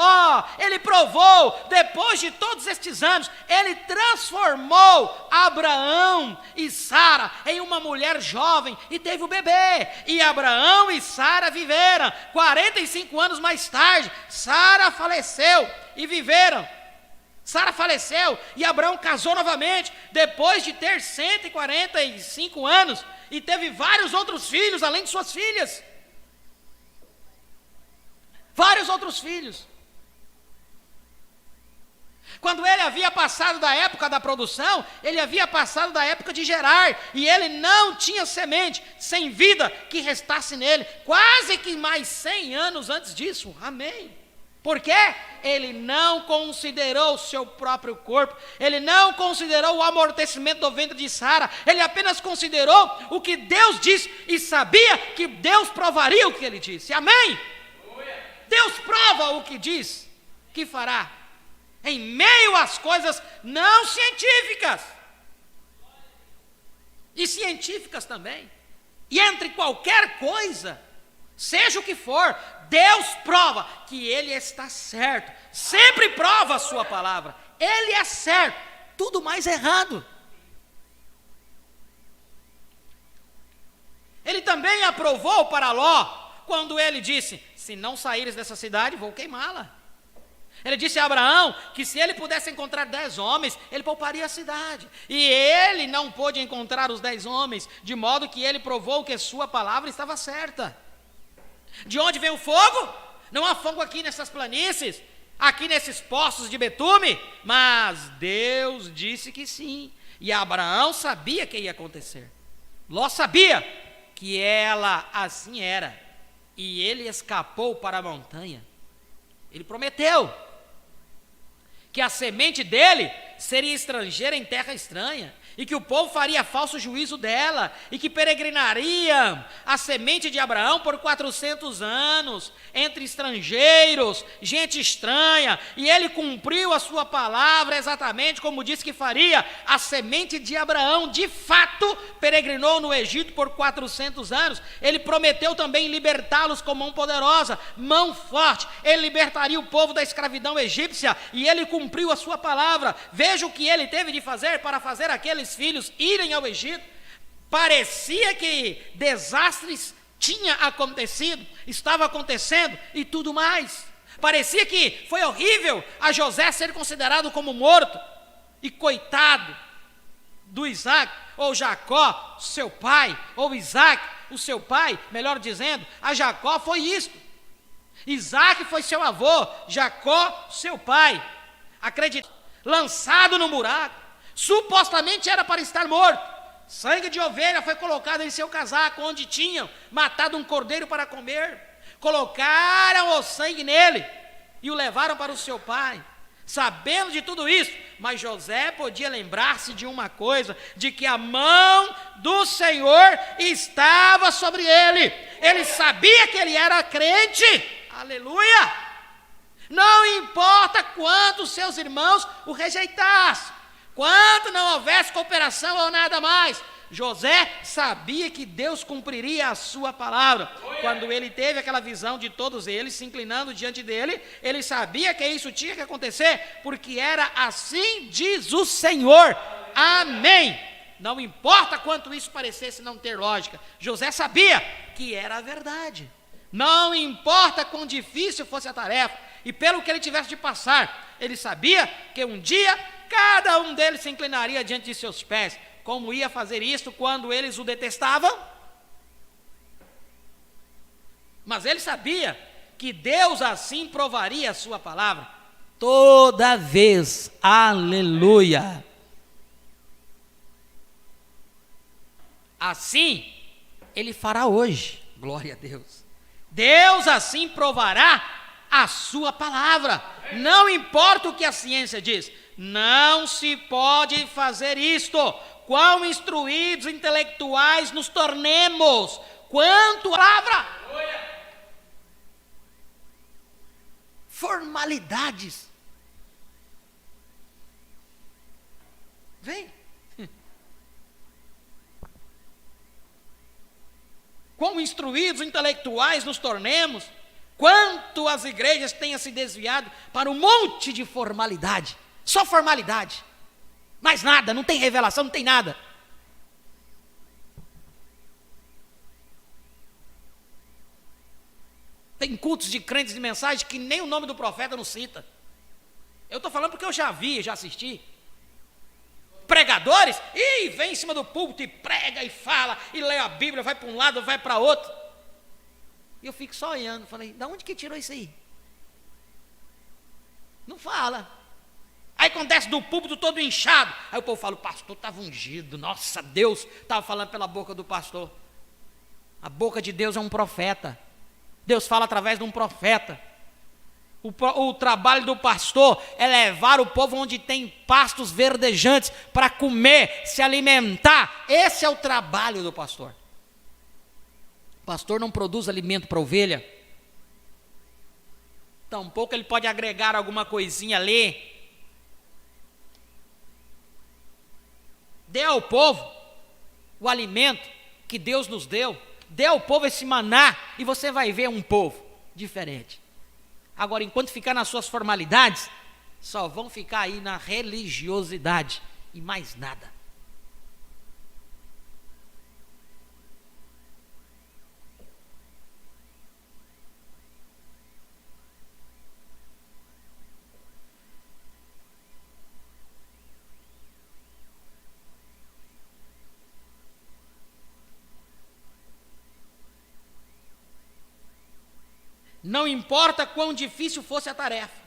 Speaker 1: Ele provou, depois de todos estes anos, ele transformou Abraão e Sara em uma mulher jovem e teve o bebê. E Abraão e Sara viveram. 45 anos mais tarde, Sara faleceu e viveram. Sara faleceu e Abraão casou novamente, depois de ter 145 anos, e teve vários outros filhos, além de suas filhas. Vários outros filhos. Quando ele havia passado da época da produção, ele havia passado da época de gerar, e ele não tinha semente, sem vida, que restasse nele, quase que mais 100 anos antes disso. Amém. Por quê? Ele não considerou o seu próprio corpo, ele não considerou o amortecimento do ventre de Sara, ele apenas considerou o que Deus disse, e sabia que Deus provaria o que ele disse. Amém? Deus prova o que diz que fará, em meio às coisas não científicas, e científicas também, e entre qualquer coisa, seja o que for, Deus prova que Ele está certo, sempre prova a sua palavra, Ele é certo, tudo mais é errado. Ele também aprovou para Ló, quando ele disse, se não saíres dessa cidade, vou queimá-la. Ele disse a Abraão, que se ele pudesse encontrar 10 homens, ele pouparia a cidade, e ele não pôde encontrar os 10 homens, de modo que ele provou que sua palavra estava certa. De onde vem o fogo? Não há fogo aqui nessas planícies, aqui nesses poços de betume, mas Deus disse que sim, e Abraão sabia que ia acontecer. Ló sabia que ela assim era, e ele escapou para a montanha. Ele prometeu que a semente dele seria estrangeira em terra estranha, e que o povo faria falso juízo dela, e que peregrinaria a semente de Abraão por 400 anos, entre estrangeiros, gente estranha, e ele cumpriu a sua palavra exatamente como disse que faria. A semente de Abraão, de fato, peregrinou no Egito por 400 anos, ele prometeu também libertá-los com mão poderosa, mão forte, ele libertaria o povo da escravidão egípcia, e ele cumpriu a sua palavra. Veja o que ele teve de fazer para fazer aqueles filhos irem ao Egito. Parecia que desastres tinha acontecido, estava acontecendo e tudo mais. Parecia que foi horrível a José ser considerado como morto, e coitado do Isaac, ou Jacó, seu pai, ou Isaac, o seu pai, melhor dizendo, a Jacó foi isto. Isaac foi seu avô, Jacó, seu pai, lançado no buraco, supostamente era para estar morto. Sangue de ovelha foi colocado em seu casaco, onde tinham matado um cordeiro para comer. Colocaram o sangue nele e o levaram para o seu pai, sabendo de tudo isso. Mas José podia lembrar-se de uma coisa, de que a mão do Senhor estava sobre ele. Ele sabia que ele era crente. Aleluia! Não importa quanto seus irmãos o rejeitassem, quanto não houvesse cooperação ou nada mais, José sabia que Deus cumpriria a sua palavra. Quando ele teve aquela visão de todos eles se inclinando diante dele, ele sabia que isso tinha que acontecer, porque era assim diz o Senhor. Amém. Não importa quanto isso parecesse não ter lógica, José sabia que era a verdade. Não importa quão difícil fosse a tarefa e pelo que ele tivesse de passar, ele sabia que um dia cada um deles se inclinaria diante de seus pés. Como ia fazer isso quando eles o detestavam? Mas ele sabia que Deus assim provaria a sua palavra toda vez. Aleluia. Assim ele fará hoje. Glória a Deus. Deus assim provará a sua palavra. Não importa o que a ciência diz. Não se pode fazer isto. Quão instruídos intelectuais nos tornemos. Quanto a palavra. Formalidades. Vem. Quão instruídos intelectuais nos tornemos, quanto as igrejas tenham se desviado para um monte de formalidade, só formalidade, mais nada, não tem revelação, não tem nada. Tem cultos de crentes de mensagem que nem o nome do profeta não cita. Eu estou falando porque eu já vi, já assisti. Pregadores, e vem em cima do púlpito e prega e fala, e lê a Bíblia, vai para um lado, vai para outro. E eu fico só olhando, falei, de onde que tirou isso aí? Não fala. Aí acontece do púlpito todo inchado. Aí o povo fala, o pastor estava ungido, nossa, Deus estava falando pela boca do pastor. A boca de Deus é um profeta. Deus fala através de um profeta. O trabalho do pastor é levar o povo onde tem pastos verdejantes para comer, se alimentar. Esse é o trabalho do pastor. O pastor não produz alimento para a ovelha. Tampouco ele pode agregar alguma coisinha ali. Dê ao povo o alimento que Deus nos deu. Dê ao povo esse maná e você vai ver um povo diferente. Agora, enquanto ficar nas suas formalidades, só vão ficar aí na religiosidade e mais nada. Não importa quão difícil fosse a tarefa,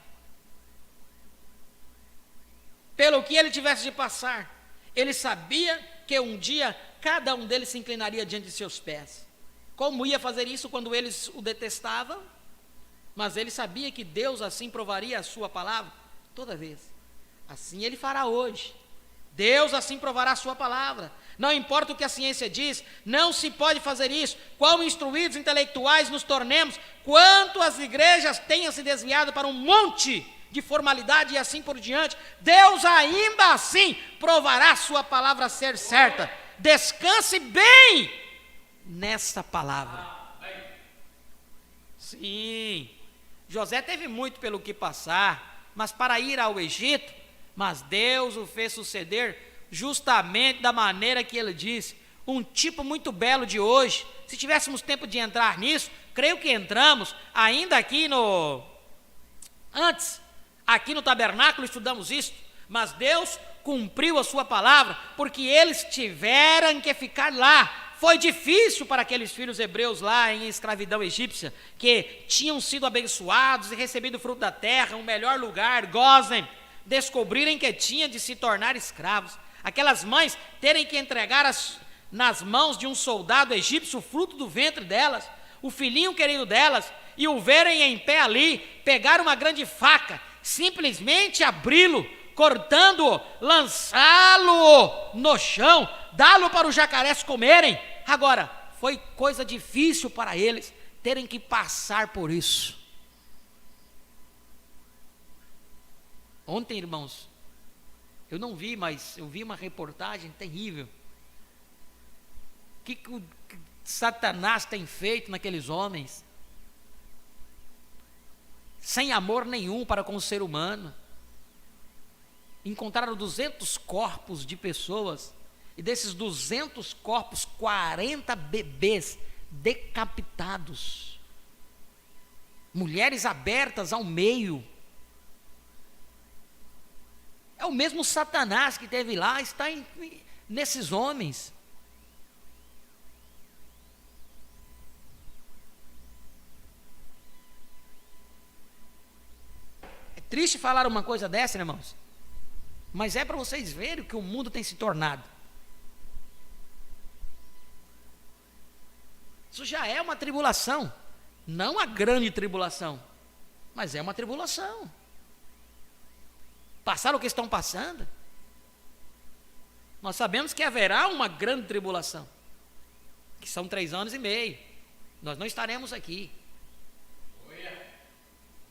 Speaker 1: pelo que ele tivesse de passar, ele sabia que um dia cada um deles se inclinaria diante de seus pés. Como ia fazer isso quando eles o detestavam? Mas ele sabia que Deus assim provaria a sua palavra toda vez. Assim ele fará hoje. Deus assim provará a sua palavra. Não importa o que a ciência diz, não se pode fazer isso. Quão instruídos intelectuais nos tornemos, quanto as igrejas tenham se desviado para um monte de formalidade e assim por diante, Deus ainda assim provará a sua palavra ser certa. Descanse bem nessa palavra. Sim, José teve muito pelo que passar, mas para ir ao Egito, mas Deus o fez suceder justamente da maneira que ele disse. Um tipo muito belo de hoje. Se tivéssemos tempo de entrar nisso, creio que entramos. Ainda aqui aqui no tabernáculo estudamos isso. Mas Deus cumpriu a sua palavra, porque eles tiveram que ficar lá. Foi difícil para aqueles filhos hebreus lá em escravidão egípcia, que tinham sido abençoados e recebido o fruto da terra, um melhor lugar, Gósen, descobrirem que tinham de se tornar escravos. Aquelas mães terem que entregar nas mãos de um soldado egípcio o fruto do ventre delas, o filhinho querido delas, e o verem em pé ali, pegar uma grande faca, simplesmente abri-lo, cortando-o, lançá-lo no chão, dá-lo para os jacarés comerem. Agora, foi coisa difícil para eles terem que passar por isso. Ontem, irmãos, eu não vi, mas eu vi uma reportagem terrível. O que o Satanás tem feito naqueles homens? Sem amor nenhum para com o ser humano. encontraram 200 corpos de pessoas, e desses 200 corpos, 40 bebês decapitados, mulheres abertas ao meio. É o mesmo Satanás que teve lá, está nesses homens. É triste falar uma coisa dessa, irmãos, mas é para vocês verem o que o mundo tem se tornado. Isso já é uma tribulação, não a grande tribulação, mas é uma tribulação. Passaram o que estão passando, nós sabemos que haverá uma grande tribulação, que são 3 anos e meio, nós não estaremos aqui,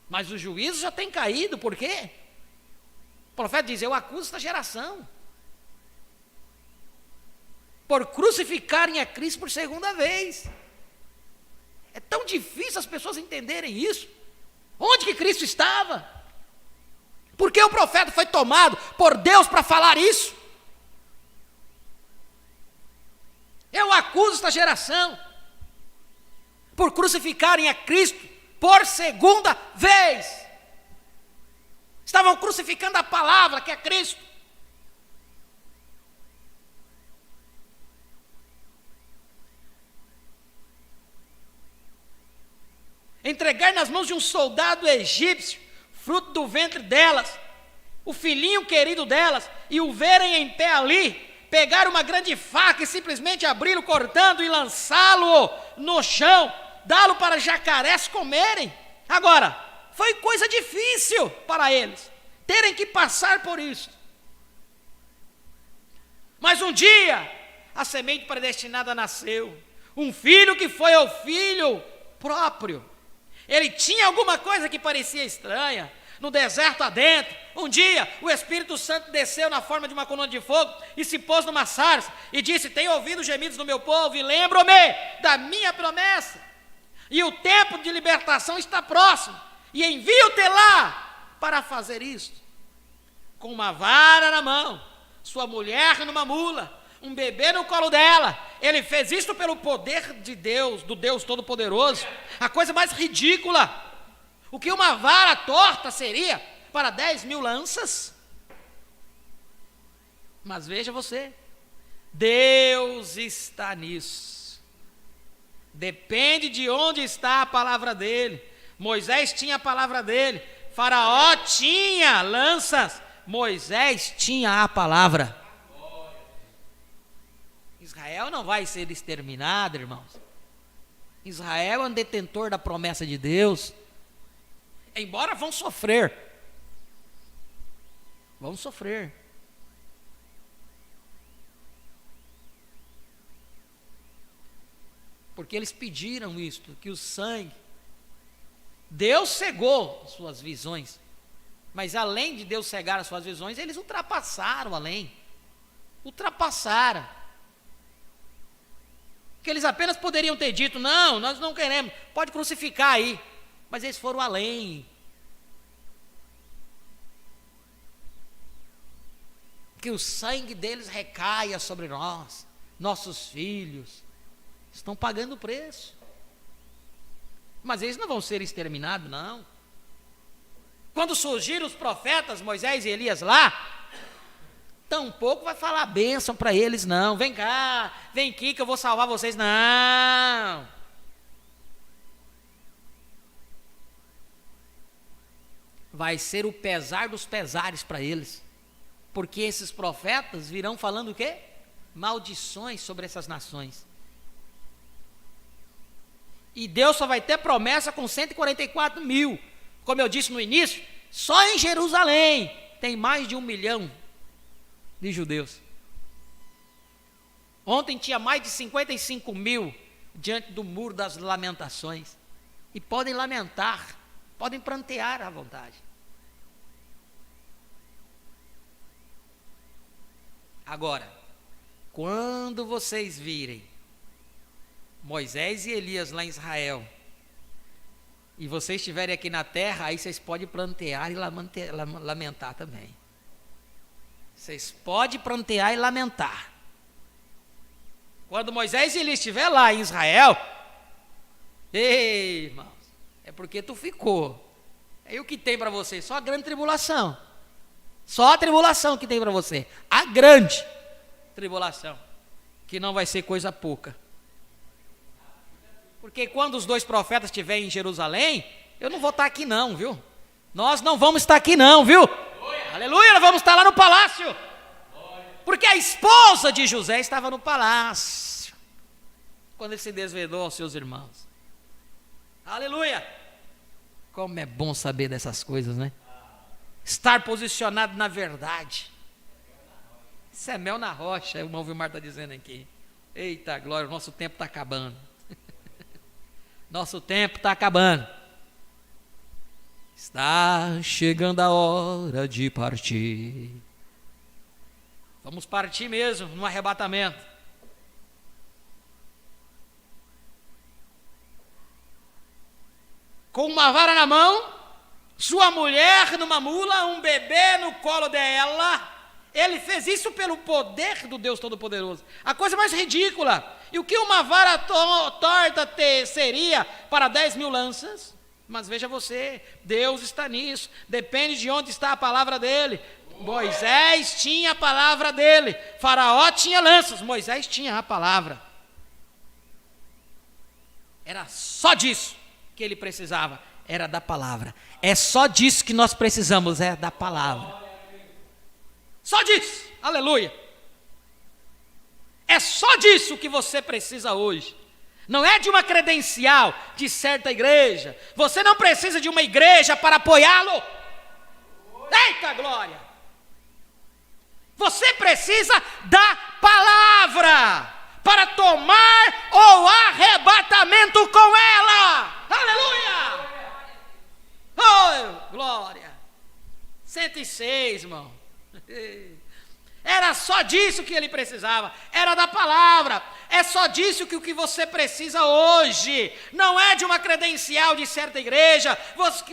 Speaker 1: mas o juízo já tem caído. Por quê? O profeta diz: eu acuso esta geração por crucificarem a Cristo por segunda vez. É tão difícil as pessoas entenderem isso. Onde que Cristo estava? Por que o profeta foi tomado por Deus para falar isso? Eu acuso esta geração por crucificarem a Cristo por segunda vez. Estavam crucificando a palavra, que é Cristo. Entregar nas mãos de um soldado egípcio, fruto do ventre delas, o filhinho querido delas, e o verem em pé ali, pegar uma grande faca e simplesmente abri-lo cortando e lançá-lo no chão, dá-lo para jacarés comerem. Agora, foi coisa difícil para eles terem que passar por isso. Mas um dia, a semente predestinada nasceu, um filho que foi o filho próprio. Ele tinha alguma coisa que parecia estranha. No deserto adentro, um dia o Espírito Santo desceu na forma de uma coluna de fogo e se pôs numa sarça e disse: tenho ouvido os gemidos do meu povo e lembro-me da minha promessa, e o tempo de libertação está próximo, e envio-te lá para fazer isto. Com uma vara na mão, sua mulher numa mula, um bebê no colo dela. Ele fez isto pelo poder de Deus, do Deus Todo-Poderoso. A coisa mais ridícula. O que uma vara torta seria para 10.000 lanças? Mas veja você, Deus está nisso. Depende de onde está a palavra dele. Moisés tinha a palavra dele, Faraó tinha lanças, Moisés tinha a palavra. Israel não vai ser exterminado, irmãos. Israel é um detentor da promessa de Deus. Embora vão sofrer. Vão sofrer. Porque eles pediram isto, que o sangue. Deus cegou suas visões. Mas além de Deus cegar as suas visões, eles ultrapassaram além. Ultrapassaram. Que eles apenas poderiam ter dito: não, nós não queremos, pode crucificar aí. Mas eles foram além. Que o sangue deles recaia sobre nós, nossos filhos. Estão pagando o preço. Mas eles não vão ser exterminados, não. Quando surgiram os profetas Moisés e Elias lá, tampouco vai falar bênção para eles, não. Vem cá, vem aqui que eu vou salvar vocês. Não. Vai ser o pesar dos pesares para eles. Porque esses profetas virão falando o quê? Maldições sobre essas nações. E Deus só vai ter promessa com 144.000. Como eu disse no início, só em Jerusalém tem mais de 1 milhão de judeus. Ontem tinha mais de 55.000 diante do muro das lamentações. E podem lamentar, podem prantear à vontade. Agora, quando vocês virem Moisés e Elias lá em Israel, e vocês estiverem aqui na terra, aí vocês podem plantear e lamentar também. Vocês podem prantear e lamentar. Quando Moisés e Elias estiver lá em Israel, ei, irmãos, é porque tu ficou. Aí o que tem para você? Só a grande tribulação. Só a tribulação que tem para você. A grande tribulação. Que não vai ser coisa pouca. Porque quando os 2 profetas estiverem em Jerusalém, eu não vou estar aqui não, viu? Nós não vamos estar aqui não, viu? Aleluia, nós vamos estar lá no palácio. Porque a esposa de José estava no palácio. Quando ele se desvedou aos seus irmãos. Aleluia. Como é bom saber dessas coisas, né? Estar posicionado na verdade. Isso é mel na rocha, o irmão Vilmar está dizendo aqui. Eita glória, o nosso tempo está acabando. Nosso tempo está acabando. Está chegando a hora de partir. Vamos partir mesmo, no arrebatamento. Com uma vara na mão, sua mulher numa mula, um bebê no colo dela. Ele fez isso pelo poder do Deus Todo-Poderoso. A coisa mais ridícula. E o que uma vara torta seria para 10.000 lanças? Mas veja você, Deus está nisso. Depende de onde está a palavra dele. Moisés tinha a palavra dele. Faraó tinha lanças. Moisés tinha a palavra. Era só disso que ele precisava. Era da palavra. É só disso que nós precisamos. É da palavra. Só disso, aleluia. É só disso que você precisa hoje. Não é de uma credencial de certa igreja. Você não precisa de uma igreja para apoiá-lo. Eita glória! Você precisa da palavra para tomar o arrebatamento com ela. Aleluia! Oh, glória! 106, irmão. Era só disso que ele precisava, era da palavra. É só disso que o que você precisa hoje. Não é de uma credencial de certa igreja.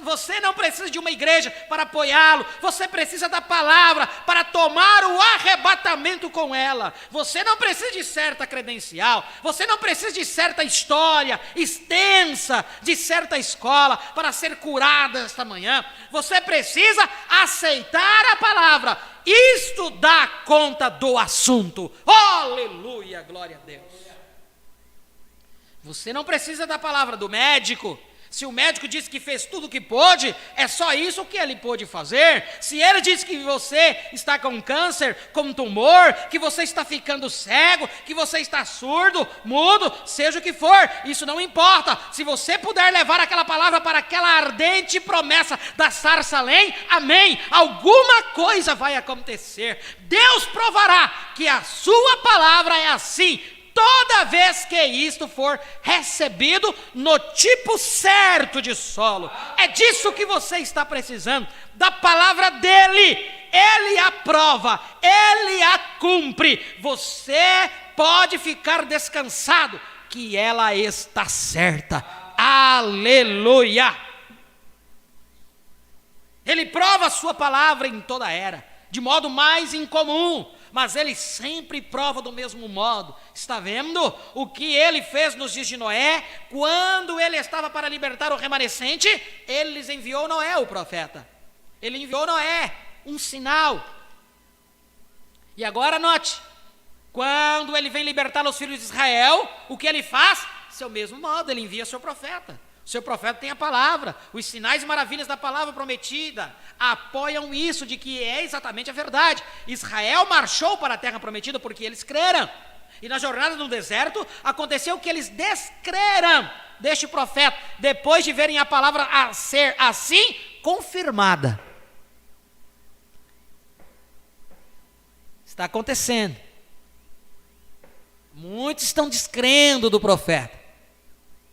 Speaker 1: Você não precisa de uma igreja para apoiá-lo. Você precisa da palavra para tomar o arrebatamento com ela. Você não precisa de certa credencial. Você não precisa de certa história extensa, de certa escola para ser curada esta manhã. Você precisa aceitar a palavra. Isto dá conta do assunto. Aleluia, glória a Deus. Você não precisa da palavra do médico. Se o médico disse que fez tudo o que pôde, é só isso que ele pôde fazer. Se ele disse que você está com câncer, com tumor, que você está ficando cego, que você está surdo, mudo, seja o que for, isso não importa. Se você puder levar aquela palavra para aquela ardente promessa da Sarsalém, amém, alguma coisa vai acontecer. Deus provará que a sua palavra é assim, toda vez que isto for recebido no tipo certo de solo. É disso que você está precisando, da palavra dele. Ele aprova, ele a cumpre. Você pode ficar descansado que ela está certa. Aleluia! Ele prova a sua palavra em toda era, de modo mais incomum, mas ele sempre prova do mesmo modo. Está vendo o que ele fez nos dias de Noé? Quando ele estava para libertar o remanescente, ele lhes enviou Noé, o profeta. Ele enviou Noé, um sinal. E agora note, quando ele vem libertar os filhos de Israel, o que ele faz? Seu mesmo modo, ele envia seu profeta. O seu profeta tem a palavra, os sinais e maravilhas da palavra prometida apoiam isso, de que é exatamente a verdade. Israel marchou para a terra prometida porque eles creram, e na jornada no deserto aconteceu que eles descreram deste profeta, depois de verem a palavra a ser assim confirmada. Está acontecendo. Muitos estão descrendo do profeta.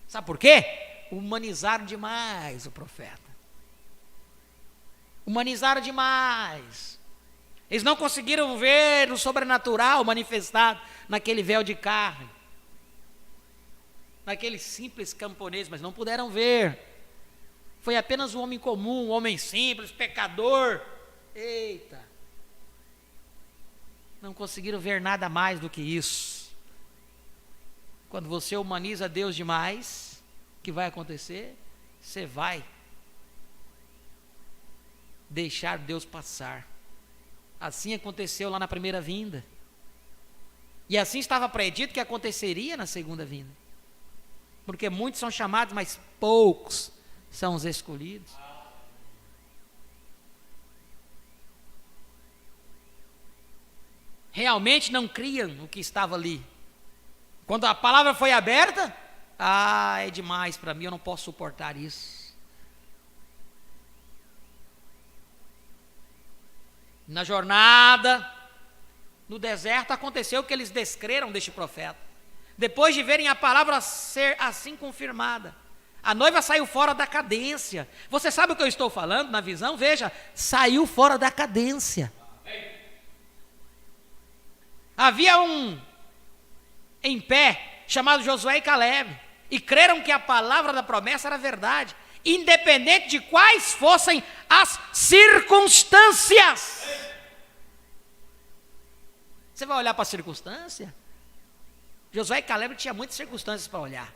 Speaker 1: Sabe por quê? Humanizaram demais o profeta. Humanizaram demais. Eles não conseguiram ver o sobrenatural manifestado naquele véu de carne, naquele simples camponês, mas não puderam ver. Foi apenas um homem comum, um homem simples, pecador. Eita! não conseguiram ver nada mais do que isso. Quando você humaniza Deus demais, o que vai acontecer? Você vai deixar Deus passar. Assim aconteceu lá na primeira vinda. E assim estava predito que aconteceria na segunda vinda. Porque muitos são chamados, mas poucos são os escolhidos. Realmente não criam no que estava ali. Quando a palavra foi aberta, é demais para mim, eu não posso suportar isso. Na jornada, no deserto, aconteceu que eles descreram deste profeta. Depois de verem a palavra ser assim confirmada, a noiva saiu fora da cadência. Você sabe o que eu estou falando na visão? Veja, saiu fora da cadência. Havia um em pé, chamado Josué e Caleb, e creram que a palavra da promessa era verdade, independente de quais fossem as circunstâncias. Você vai olhar para a circunstância? Josué e Caleb tinham muitas circunstâncias para olhar.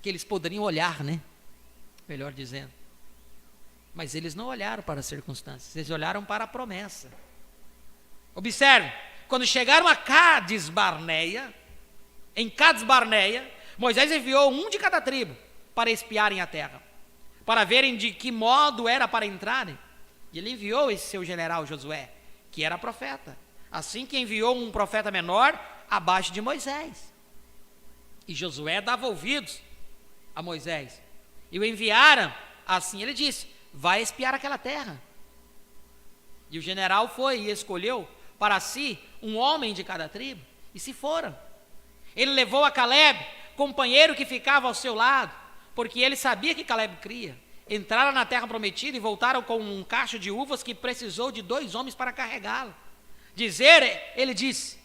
Speaker 1: Que eles poderiam olhar, né? Melhor dizendo. Mas eles não olharam para as circunstâncias, eles olharam para a promessa. Observe, quando chegaram a Cades Barneia, em Cades Barneia, Moisés enviou um de cada tribo para espiarem a terra, para verem de que modo era para entrarem. E ele enviou esse seu general Josué, que era profeta, assim que enviou um profeta menor abaixo de Moisés. E Josué dava ouvidos a Moisés, e o enviaram, assim ele disse: vai espiar aquela terra. E o general foi e escolheu para si um homem de cada tribo, e se foram. Ele levou a Caleb, companheiro que ficava ao seu lado, porque ele sabia que Caleb cria. Entraram na terra prometida e voltaram com um cacho de uvas que precisou de 2 homens para carregá-lo. Ele disse: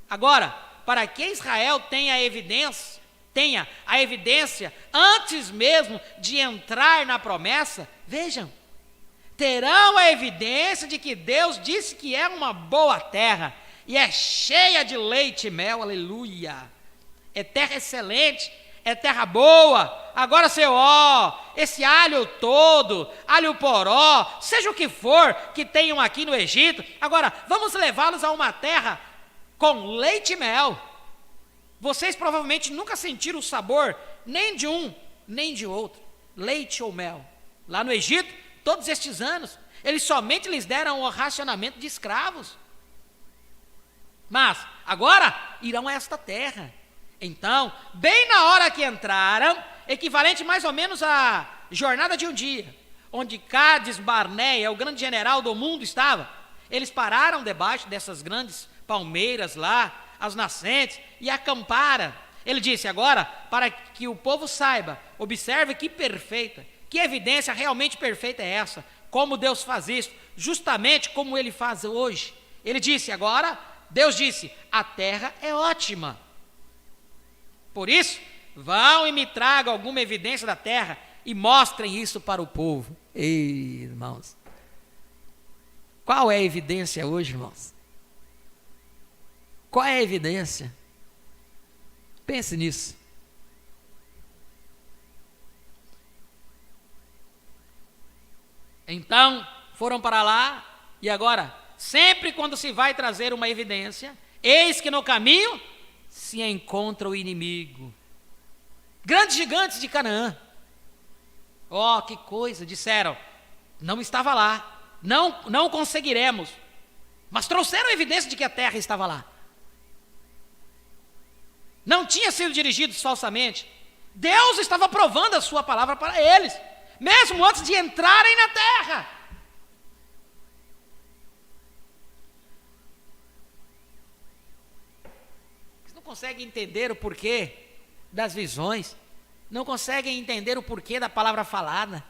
Speaker 1: agora, para que Israel tenha a evidência antes mesmo de entrar na promessa, vejam, terão a evidência de que Deus disse que é uma boa terra, e é cheia de leite e mel, aleluia, é terra excelente, é terra boa. Agora, esse alho todo, alho poró, seja o que for que tenham aqui no Egito, agora vamos levá-los a uma terra com leite e mel. Vocês provavelmente nunca sentiram o sabor nem de um, nem de outro, leite ou mel. Lá no Egito, todos estes anos, eles somente lhes deram o racionamento de escravos. Mas agora irão a esta terra. Então, bem na hora que entraram, equivalente mais ou menos à jornada de um dia, onde Cades Barneia, o grande general do mundo, estava, eles pararam debaixo dessas grandes palmeiras lá, as nascentes, e acamparam. Ele disse: agora, para que o povo saiba, observe que perfeita, que evidência realmente perfeita é essa, como Deus faz isso, justamente como Ele faz hoje. Ele disse agora, Deus disse: a terra é ótima. Por isso, vão e me tragam alguma evidência da terra e mostrem isso para o povo. Ei, irmãos, qual é a evidência hoje, irmãos? Qual é a evidência? Pense nisso. Então, foram para lá, e agora, sempre quando se vai trazer uma evidência, eis que no caminho se encontra o inimigo. Grandes gigantes de Canaã. Oh, que coisa, disseram, não estava lá, não conseguiremos. Mas trouxeram evidência de que a terra estava lá. Não tinha sido dirigidos falsamente. Deus estava provando a sua palavra para eles, mesmo antes de entrarem na terra. Vocês não conseguem entender o porquê das visões, não conseguem entender o porquê da palavra falada,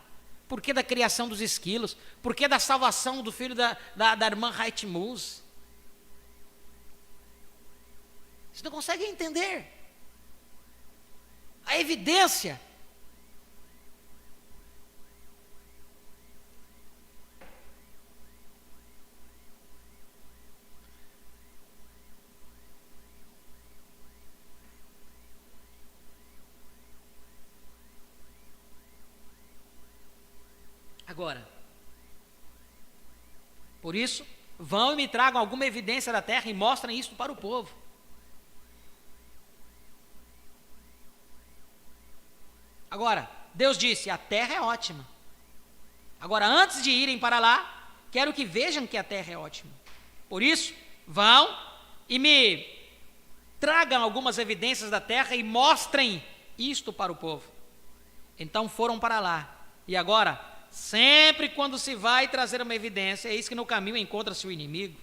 Speaker 1: porquê da criação dos esquilos, porquê da salvação do filho da irmã Haitmuz. Vocês não conseguem entender a evidência. Agora, por isso, vão e me tragam alguma evidência da terra e mostrem isso para o povo. Agora, Deus disse, a terra é ótima. Agora, antes de irem para lá, quero que vejam que a terra é ótima. Por isso, vão e me tragam algumas evidências da terra e mostrem isto para o povo. Então foram para lá. E agora, sempre quando se vai trazer uma evidência, eis que no caminho encontra-se o inimigo.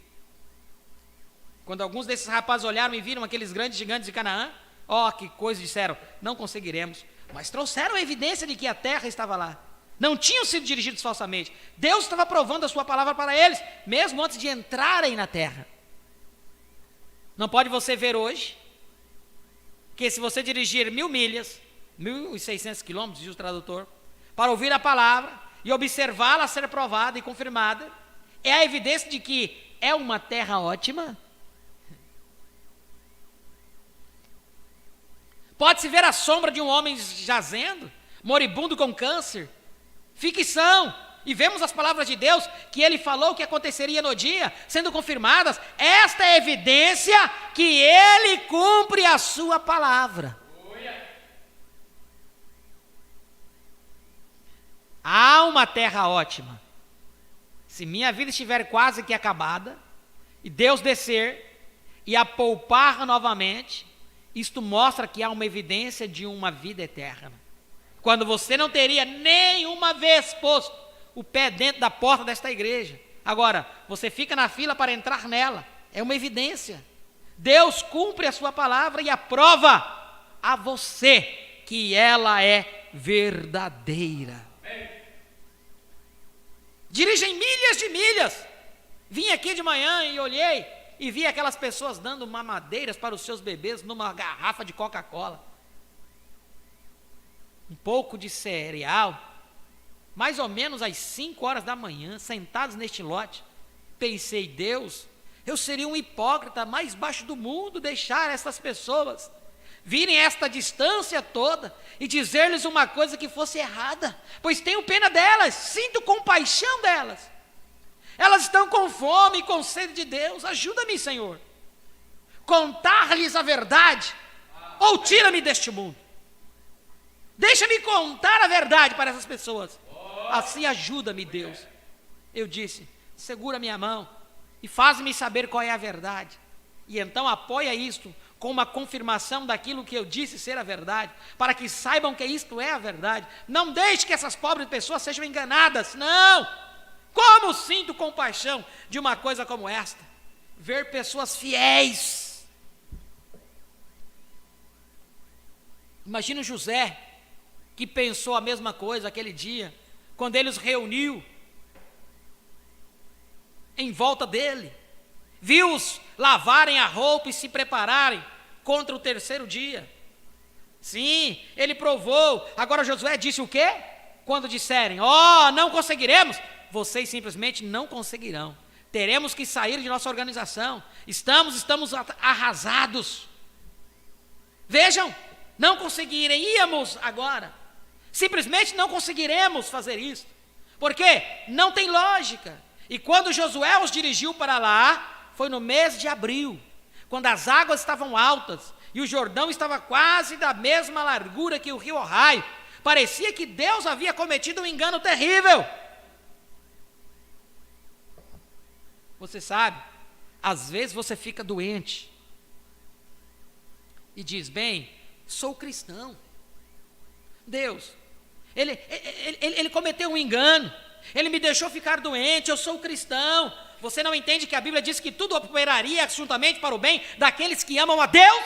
Speaker 1: Quando alguns desses rapazes olharam e viram aqueles grandes gigantes de Canaã, que coisa, disseram, não conseguiremos. Mas trouxeram a evidência de que a terra estava lá. Não tinham sido dirigidos falsamente. Deus estava provando a sua palavra para eles, mesmo antes de entrarem na terra. Não pode você ver hoje, que se você dirigir 1000 milhas, 1.600 quilômetros, diz o tradutor, para ouvir a palavra e observá-la ser provada e confirmada, é a evidência de que é uma terra ótima? Pode-se ver a sombra de um homem jazendo, moribundo com câncer, ficção, e vemos as palavras de Deus, que ele falou que aconteceria no dia, sendo confirmadas. Esta é a evidência que ele cumpre a sua palavra. Há uma terra ótima. Se minha vida estiver quase que acabada, e Deus descer e a poupar novamente, isto mostra que há uma evidência de uma vida eterna. Quando você não teria nenhuma vez posto o pé dentro da porta desta igreja, agora você fica na fila para entrar nela, é uma evidência. Deus cumpre a sua palavra e aprova a você que ela é verdadeira. Dirigem milhas de milhas. Vim aqui de manhã e olhei e vi aquelas pessoas dando mamadeiras para os seus bebês numa garrafa de Coca-Cola. Um pouco de cereal, mais ou menos às 5 horas da manhã, sentados neste lote. Pensei, Deus, eu seria um hipócrita mais baixo do mundo deixar essas pessoas virem esta distância toda e dizer-lhes uma coisa que fosse errada, pois tenho pena delas, sinto compaixão delas. Elas estão com fome e com sede de Deus. Ajuda-me, Senhor. Contar-lhes a verdade ou tira-me deste mundo. Deixa-me contar a verdade para essas pessoas. Assim ajuda-me, Deus. Eu disse, segura minha mão e faz-me saber qual é a verdade. E então apoia isto com uma confirmação daquilo que eu disse ser a verdade, para que saibam que isto é a verdade. Não deixe que essas pobres pessoas sejam enganadas, não. Como sinto compaixão de uma coisa como esta, ver pessoas fiéis. Imagina o José, que pensou a mesma coisa aquele dia, quando ele os reuniu em volta dele, viu-os lavarem a roupa e se prepararem contra o terceiro dia. Sim, ele provou. Agora Josué disse o quê? Quando disserem, não conseguiremos, vocês simplesmente não conseguirão. Teremos que sair de nossa organização. Estamos arrasados. Vejam, não conseguiríamos agora. Simplesmente não conseguiremos fazer isso. Porque não tem lógica. E quando Josué os dirigiu para lá, foi no mês de abril, quando as águas estavam altas e o Jordão estava quase da mesma largura que o rio Ohio. Parecia que Deus havia cometido um engano terrível. Você sabe, às vezes você fica doente e diz, bem, sou cristão. Deus, ele cometeu um engano, ele me deixou ficar doente, eu sou cristão. Você não entende que a Bíblia diz que tudo operaria juntamente para o bem daqueles que amam a Deus?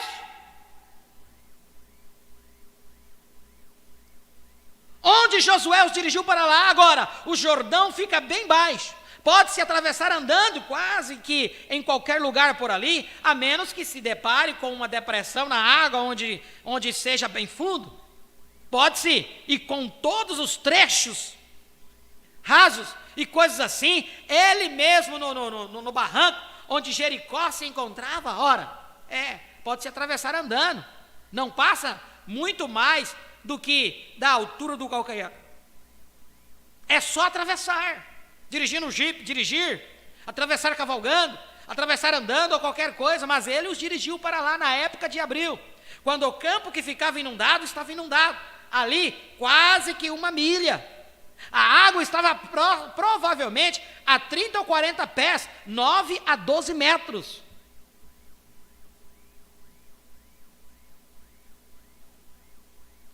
Speaker 1: Onde Josué os dirigiu para lá agora? O Jordão fica bem baixo. Pode-se atravessar andando quase que em qualquer lugar por ali, a menos que se depare com uma depressão na água onde seja bem fundo. Pode-se, e com todos os trechos rasos e coisas assim, ele mesmo no barranco onde Jericó se encontrava, pode-se atravessar andando, não passa muito mais do que da altura do calcanhar. É só atravessar. Dirigir no jipe, atravessar cavalgando, atravessar andando ou qualquer coisa, mas ele os dirigiu para lá na época de abril, quando o campo que ficava inundado estava inundado, ali quase que 1 milha. A água estava provavelmente a 30 ou 40 pés, 9 a 12 metros.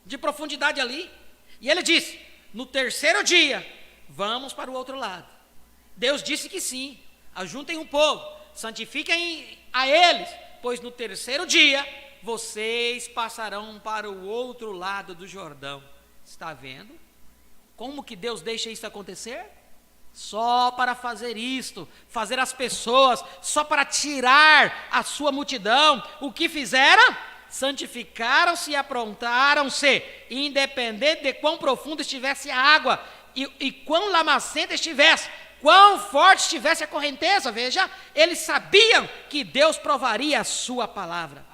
Speaker 1: De profundidade ali. E ele disse: no terceiro dia, vamos para o outro lado. Deus disse que sim. Ajuntem um povo, santifiquem a eles, pois no terceiro dia vocês passarão para o outro lado do Jordão. Está vendo como que Deus deixa isso acontecer? Só para fazer isto, fazer as pessoas, só para tirar a sua multidão. O que fizeram? Santificaram-se e aprontaram-se, independente de quão profundo estivesse a água e quão lamacenta estivesse, quão forte estivesse a correnteza. Veja, eles sabiam que Deus provaria a sua palavra.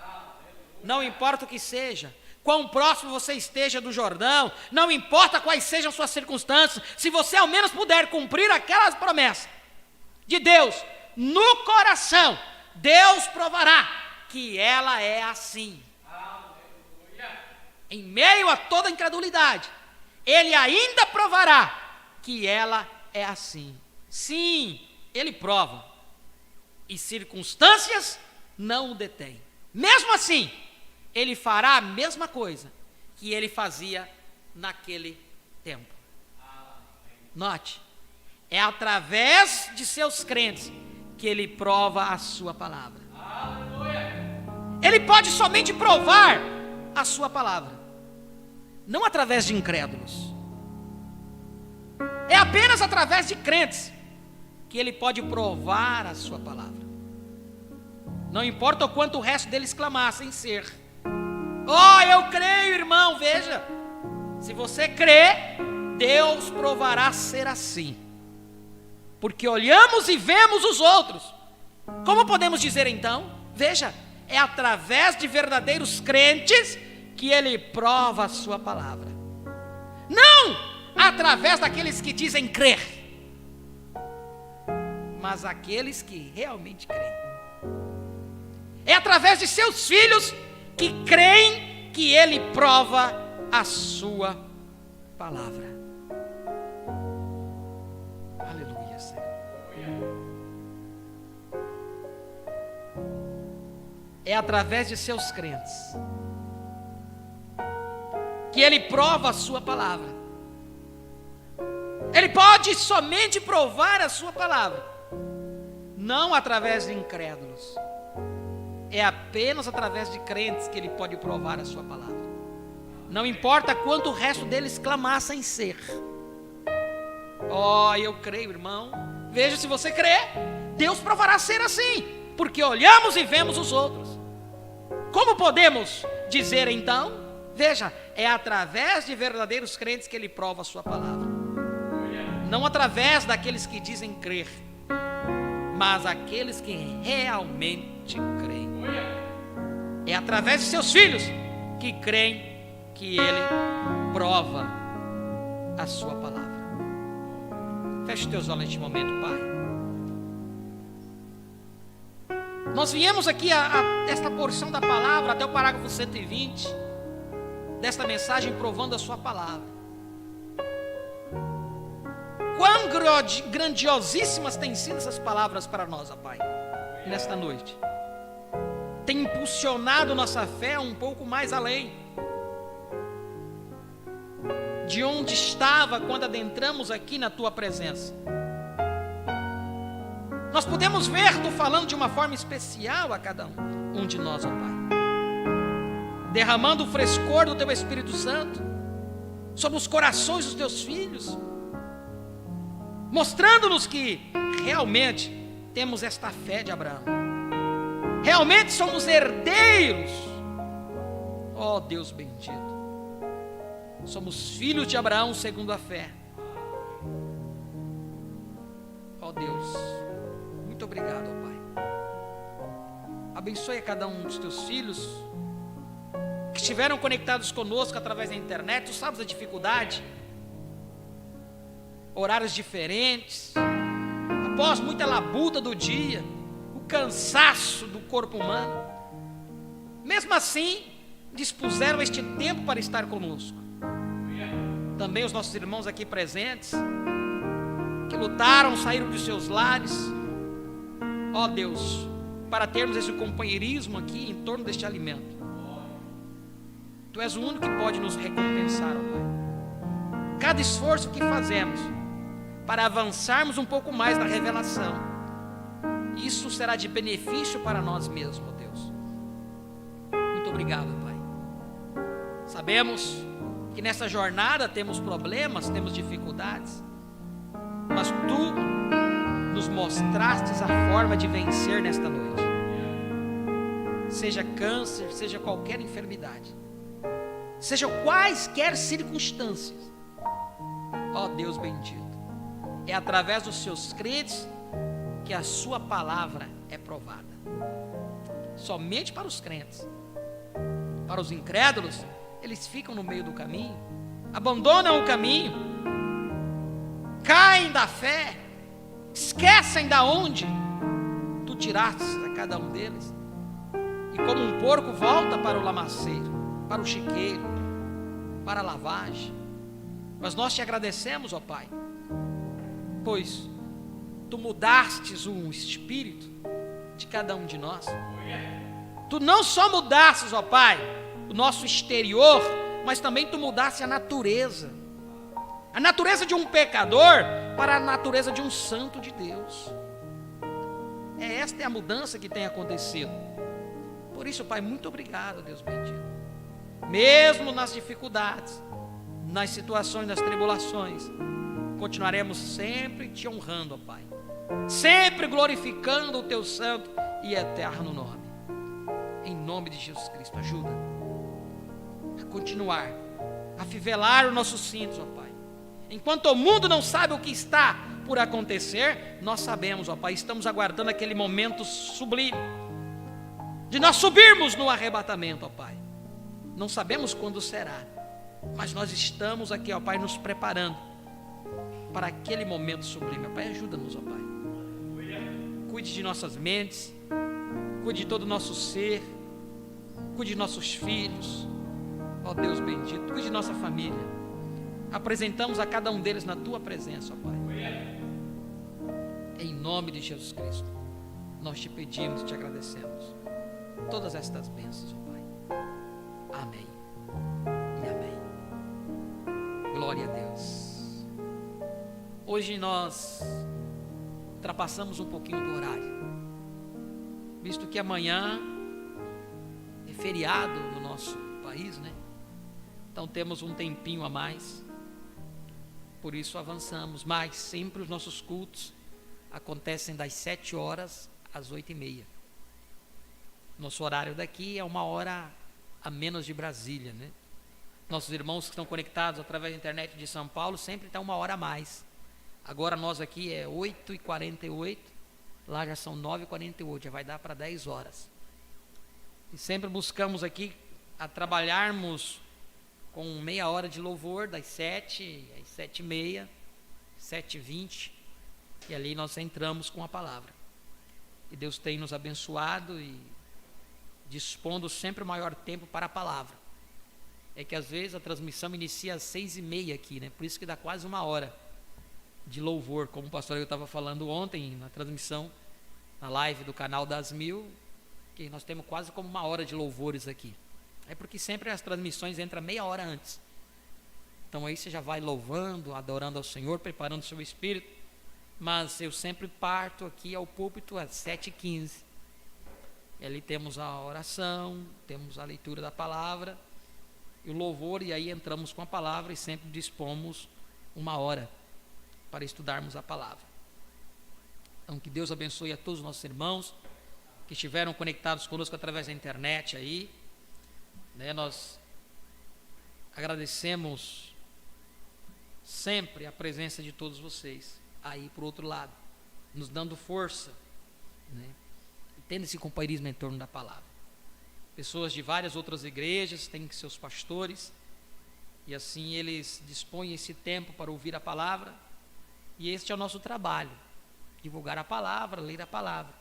Speaker 1: Não importa o que seja, quão próximo você esteja do Jordão, não importa quais sejam suas circunstâncias, se você ao menos puder cumprir aquelas promessas de Deus no coração, Deus provará que ela é assim. Em meio a toda incredulidade, Ele ainda provará que ela é assim. Sim, Ele prova, e circunstâncias não o detêm. Mesmo assim, Ele fará a mesma coisa que Ele fazia naquele tempo. Note, é através de seus crentes que Ele prova a sua palavra. Ele pode somente provar a sua palavra, não através de incrédulos. É apenas através de crentes que Ele pode provar a sua palavra. Não importa o quanto o resto deles clamassem ser. Oh, eu creio, irmão. Veja, se você crê, Deus provará ser assim, porque olhamos e vemos os outros. Como podemos dizer então? Veja, é através de verdadeiros crentes que Ele prova a sua palavra, não através daqueles que dizem crer, mas aqueles que realmente creem. É através de seus filhos que creem que Ele prova a sua palavra. Aleluia, Senhor. É através de seus crentes que Ele prova a sua palavra. Ele pode somente provar a sua palavra, não através de incrédulos. É apenas através de crentes que Ele pode provar a sua palavra. Não importa quanto o resto deles clamassem ser. Oh, eu creio, irmão. Veja, se você crê, Deus provará ser assim, porque olhamos e vemos os outros. Como podemos dizer então? Veja, é através de verdadeiros crentes que Ele prova a sua palavra, não através daqueles que dizem crer, mas aqueles que realmente creem. É através de seus filhos que creem que Ele prova a sua palavra. Feche os teus olhos neste momento, Pai. Nós viemos aqui a esta porção da palavra, até o parágrafo 120 desta mensagem, provando a sua palavra. Quão grandiosíssimas têm sido essas palavras para nós, ó Pai, nesta noite. Tem impulsionado nossa fé um pouco mais além de onde estava quando adentramos aqui na Tua presença. Nós podemos ver Tu falando de uma forma especial a cada um de nós, ó Pai, derramando o frescor do Teu Espírito Santo sobre os corações dos Teus filhos, mostrando-nos que realmente temos esta fé de Abraão, realmente somos herdeiros. Oh Deus bendito, somos filhos de Abraão segundo a fé. Oh Deus, muito obrigado, oh Pai. Abençoe a cada um dos Teus filhos que estiveram conectados conosco através da internet. Tu sabes a dificuldade. horários diferentes, após muita labuta do dia, o cansaço do corpo humano, mesmo assim, dispuseram este tempo para estar conosco. Também os nossos irmãos aqui presentes, que lutaram, saíram de seus lares, ó Deus, para termos esse companheirismo aqui em torno deste alimento. Tu és o único que pode nos recompensar, ó Pai. Cada esforço que fazemos para avançarmos um pouco mais na revelação, isso será de benefício para nós mesmos, ó Deus. Muito obrigado, Pai. Sabemos que nessa jornada temos problemas, temos dificuldades, mas Tu nos mostrastes a forma de vencer nesta noite. Seja câncer, seja qualquer enfermidade, seja quaisquer circunstâncias, ó Deus bendito, é através dos Seus crentes que a Sua palavra é provada. Somente para os crentes. Para os incrédulos, eles ficam no meio do caminho, abandonam o caminho, caem da fé, esquecem da onde Tu tiraste a cada um deles, e como um porco volta para o lamaceiro, para o chiqueiro, para a lavagem. Mas nós Te agradecemos, ó Pai, pois Tu mudastes o espírito de cada um de nós. Tu não só mudastes, ó Pai, o nosso exterior, mas também Tu mudaste a natureza de um pecador para a natureza de um santo de Deus. Esta é a mudança que tem acontecido. Por isso, Pai, muito obrigado, Deus bendito. Mesmo nas dificuldades, nas situações, nas tribulações, continuaremos sempre Te honrando, ó Pai, sempre glorificando o Teu santo e eterno nome. Em nome de Jesus Cristo, ajuda a continuar a fivelar os nossos cintos, ó Pai. Enquanto o mundo não sabe o que está por acontecer, nós sabemos, ó Pai, estamos aguardando aquele momento sublime de nós subirmos no arrebatamento, ó Pai. Não sabemos quando será, mas nós estamos aqui, ó Pai, nos preparando para aquele momento sublime, ó Pai. Ajuda-nos, ó Pai. Cuide de nossas mentes, cuide de todo o nosso ser, cuide de nossos filhos, ó Deus bendito, cuide de nossa família. Apresentamos a cada um deles na Tua presença, ó Pai. Em nome de Jesus Cristo, nós Te pedimos e Te agradecemos todas estas bênçãos, ó Pai. Amém e amém. Glória a Deus. Hoje nós ultrapassamos um pouquinho do horário, visto que amanhã é feriado no nosso país, né? Então temos um tempinho a mais, por isso avançamos. Mas sempre os nossos cultos acontecem das 7 horas às 8h30. Nosso horário daqui é 1 hora a menos de Brasília, né? Nossos irmãos que estão conectados através da internet de São Paulo sempre está 1 hora a mais. Agora nós aqui é 8h48, lá já são 9h48, já vai dar para 10 horas. E sempre buscamos aqui a trabalharmos com meia hora de louvor, das 7 às 7h30, 7h20, e ali nós entramos com a palavra. E Deus tem nos abençoado e dispondo sempre o maior tempo para a palavra. É que às vezes a transmissão inicia às 6h30 aqui, né? Por isso que dá quase 1 hora de louvor, como o pastor eu estava falando ontem na transmissão, na live do canal das 1000, que nós temos quase como 1 hora de louvores aqui. É porque sempre as transmissões entram meia hora antes. Então aí você já vai louvando, adorando ao Senhor, preparando o seu espírito. Mas eu sempre parto aqui ao púlpito às 7h15. E ali temos a oração, temos a leitura da palavra e o louvor, e aí entramos com a palavra e sempre dispomos 1 hora para estudarmos a palavra. Então que Deus abençoe a todos os nossos irmãos que estiveram conectados conosco através da internet aí, né? Nós agradecemos sempre a presença de todos vocês aí por outro lado, nos dando força, né? E tendo esse companheirismo em torno da palavra. Pessoas de várias outras igrejas têm seus pastores, e assim eles dispõem esse tempo para ouvir a palavra, E este é o nosso trabalho: divulgar a palavra, ler a palavra.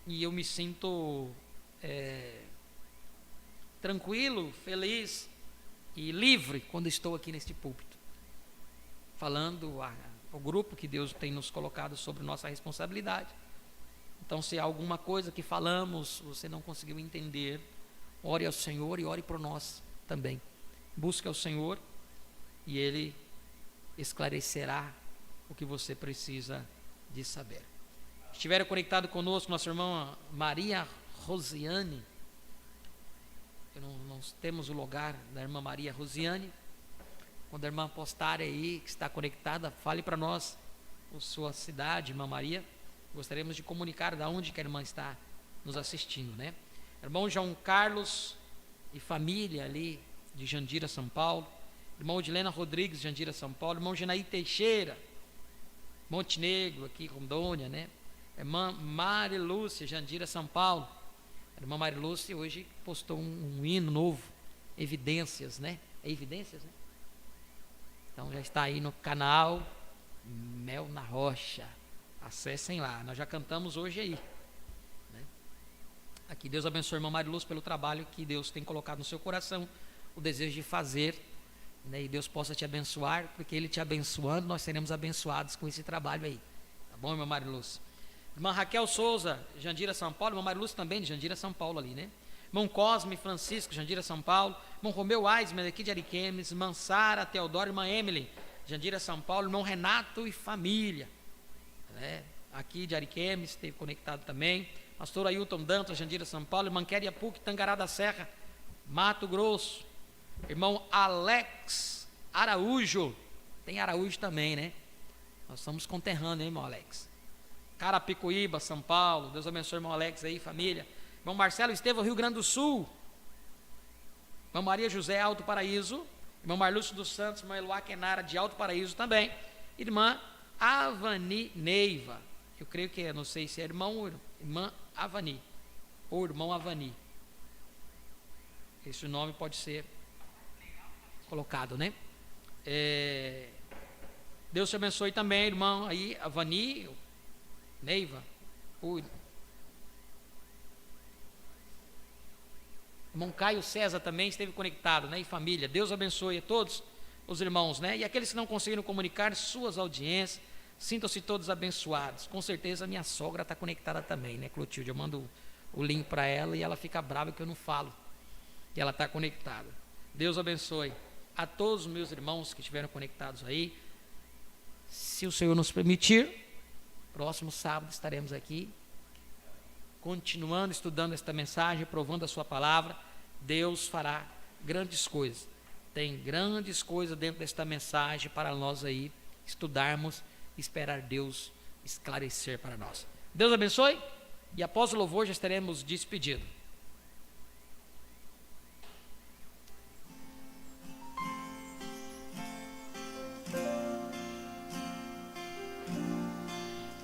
Speaker 1: E eu me sinto tranquilo, feliz e livre quando estou aqui neste púlpito, falando ao grupo que Deus tem nos colocado sobre nossa responsabilidade. Então, se há alguma coisa que falamos você não conseguiu entender, ore ao Senhor e ore por nós também. Busque ao Senhor e Ele esclarecerá o que você precisa de saber. Estiveram conectados conosco nossa irmã Maria Rosiane. Nós temos o lugar da irmã Maria Rosiane. Quando a irmã postar aí que está conectada, fale para nós a sua cidade, irmã Maria. Gostaríamos de comunicar de onde que a irmã está nos assistindo, né? Irmão João Carlos e família ali de Jandira, São Paulo. Irmão Odilena Rodrigues, Jandira, São Paulo. Irmão Genaí Teixeira, Montenegro, aqui, Rondônia, né? Irmã Mari Lúcia, Jandira, São Paulo. A irmã Mari Lúcia hoje postou um hino novo, Evidências, né? É Evidências, né? Então já está aí no canal Mel na Rocha. Acessem lá, nós já cantamos hoje aí, né? Aqui Deus abençoe a irmã Mari Lúcia pelo trabalho que Deus tem colocado no seu coração, o desejo de fazer, né? E Deus possa te abençoar, porque Ele te abençoando, nós seremos abençoados com esse trabalho aí. Tá bom, irmã Mari Lúcia? Irmã Raquel Souza, Jandira, São Paulo. Irmã Mari Lúcia também de Jandira, São Paulo ali, né? Irmão Cosme Francisco, Jandira, São Paulo. Irmão Romeu Aisman, aqui de Ariquemes. Irmã Sara Teodoro, irmã Emily, Jandira, São Paulo. Irmão Renato e família, né? Aqui de Ariquemes, esteve conectado também. Pastor Ailton Dantas, Jandira, São Paulo. Irmã Kéria Puc, Tangará da Serra, Mato Grosso. Irmão Alex Araújo, tem Araújo também, né? Nós somos conterrâneos, hein, irmão Alex? Carapicuíba, São Paulo. Deus abençoe o irmão Alex aí, família. Irmão Marcelo Estevão, Rio Grande do Sul. Irmã Maria José, Alto Paraíso. Irmão Marlúcio dos Santos, irmã Eloá Kenara, de Alto Paraíso também. Irmã Avani Neiva. Eu creio que não sei se é irmã Avani ou irmão Avani. Esse nome pode ser colocado, né? Deus te abençoe também, irmão aí, Avani Neiva. Irmão Caio César também esteve conectado, né? E família. Deus abençoe a todos os irmãos, né? E aqueles que não conseguiram comunicar suas audiências, sintam-se todos abençoados. Com certeza a minha sogra está conectada também, né, Clotilde? Eu mando o link para ela e ela fica brava que eu não falo que ela está conectada. Deus abençoe a todos os meus irmãos que estiveram conectados aí. Se o Senhor nos permitir, próximo sábado estaremos aqui continuando estudando esta mensagem, provando a sua palavra. Deus fará grandes coisas. Tem grandes coisas dentro desta mensagem para nós aí estudarmos, esperar Deus esclarecer para nós. Deus abençoe, e após o louvor já estaremos despedidos.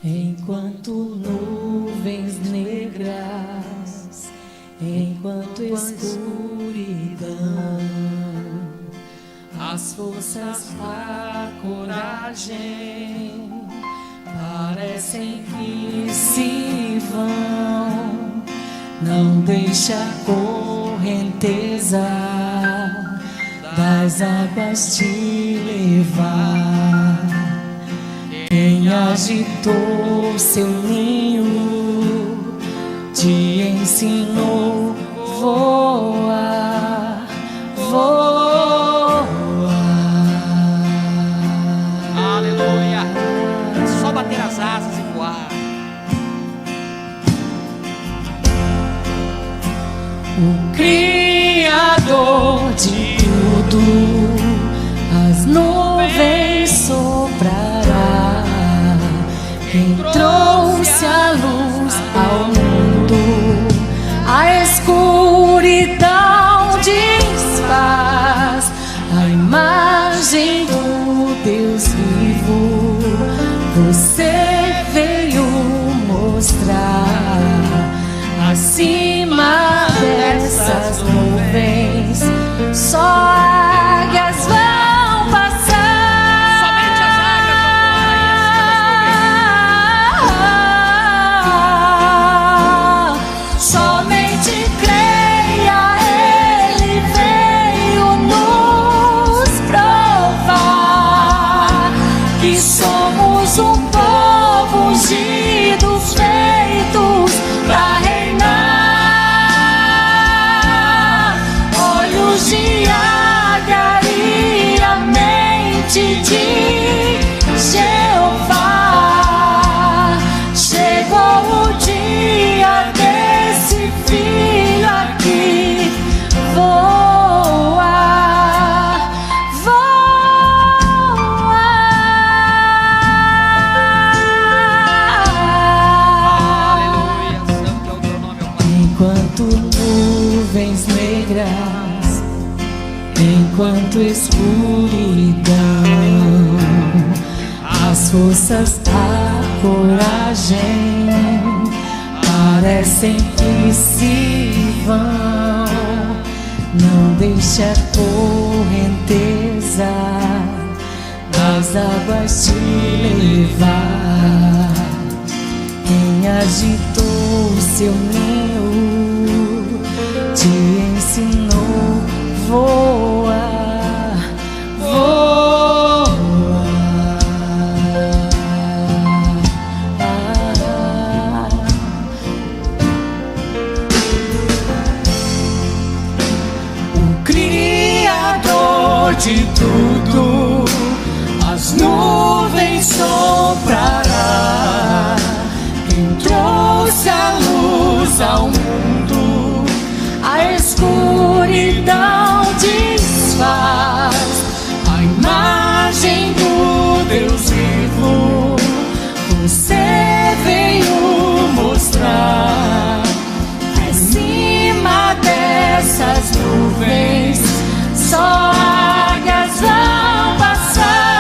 Speaker 3: Enquanto nuvens negras, enquanto escuridão, as forças da coragem parecem que se vão. Não deixe a correnteza das águas te levar. Quem agitou seu ninho te ensinou voar, voar.
Speaker 1: Aleluia! Só bater as asas e voar.
Speaker 3: O Criador de tudo, as nuvens soprará. Quem trouxe a luz ao mundo, a escuridão desfaz. A imagem do Deus vivo, você veio mostrar. Acima dessas nuvens, só águias vão passar. somente de Jeová. Chegou o dia desse filho aqui voar, voar.
Speaker 1: Aleluia, santo é o teu nome, ó Pai.
Speaker 3: Enquanto nuvens negras, enquanto escuridão, as forças, a coragem parecem que se vão. Não deixe a correnteza das águas te levar. Quem agitou seu ninho te ensinou voar, voar. O Criador de tudo, as nuvens soprará. Quem trouxe a luz ao mundo, a escuridão desfaz. A imagem do Deus vivo, você veio mostrar. Acima dessas nuvens, só águias vão passar.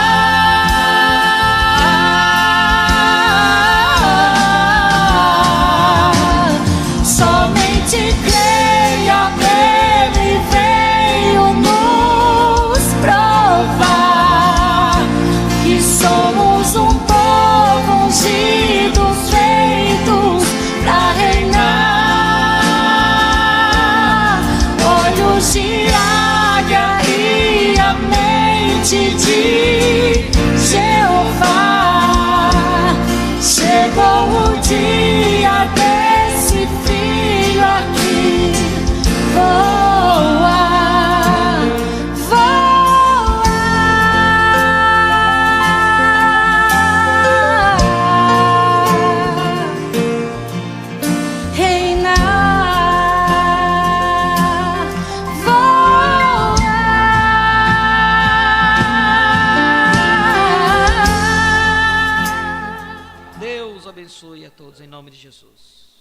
Speaker 3: Somente creia, Ele veio nos provar que somos um povo ungido, feitos pra reinar. Olhos de águia e a mente de Jeová. Chegou o dia desse filho aqui voar, voar, reinar, voar.
Speaker 1: Deus abençoe a todos em nome de Jesus.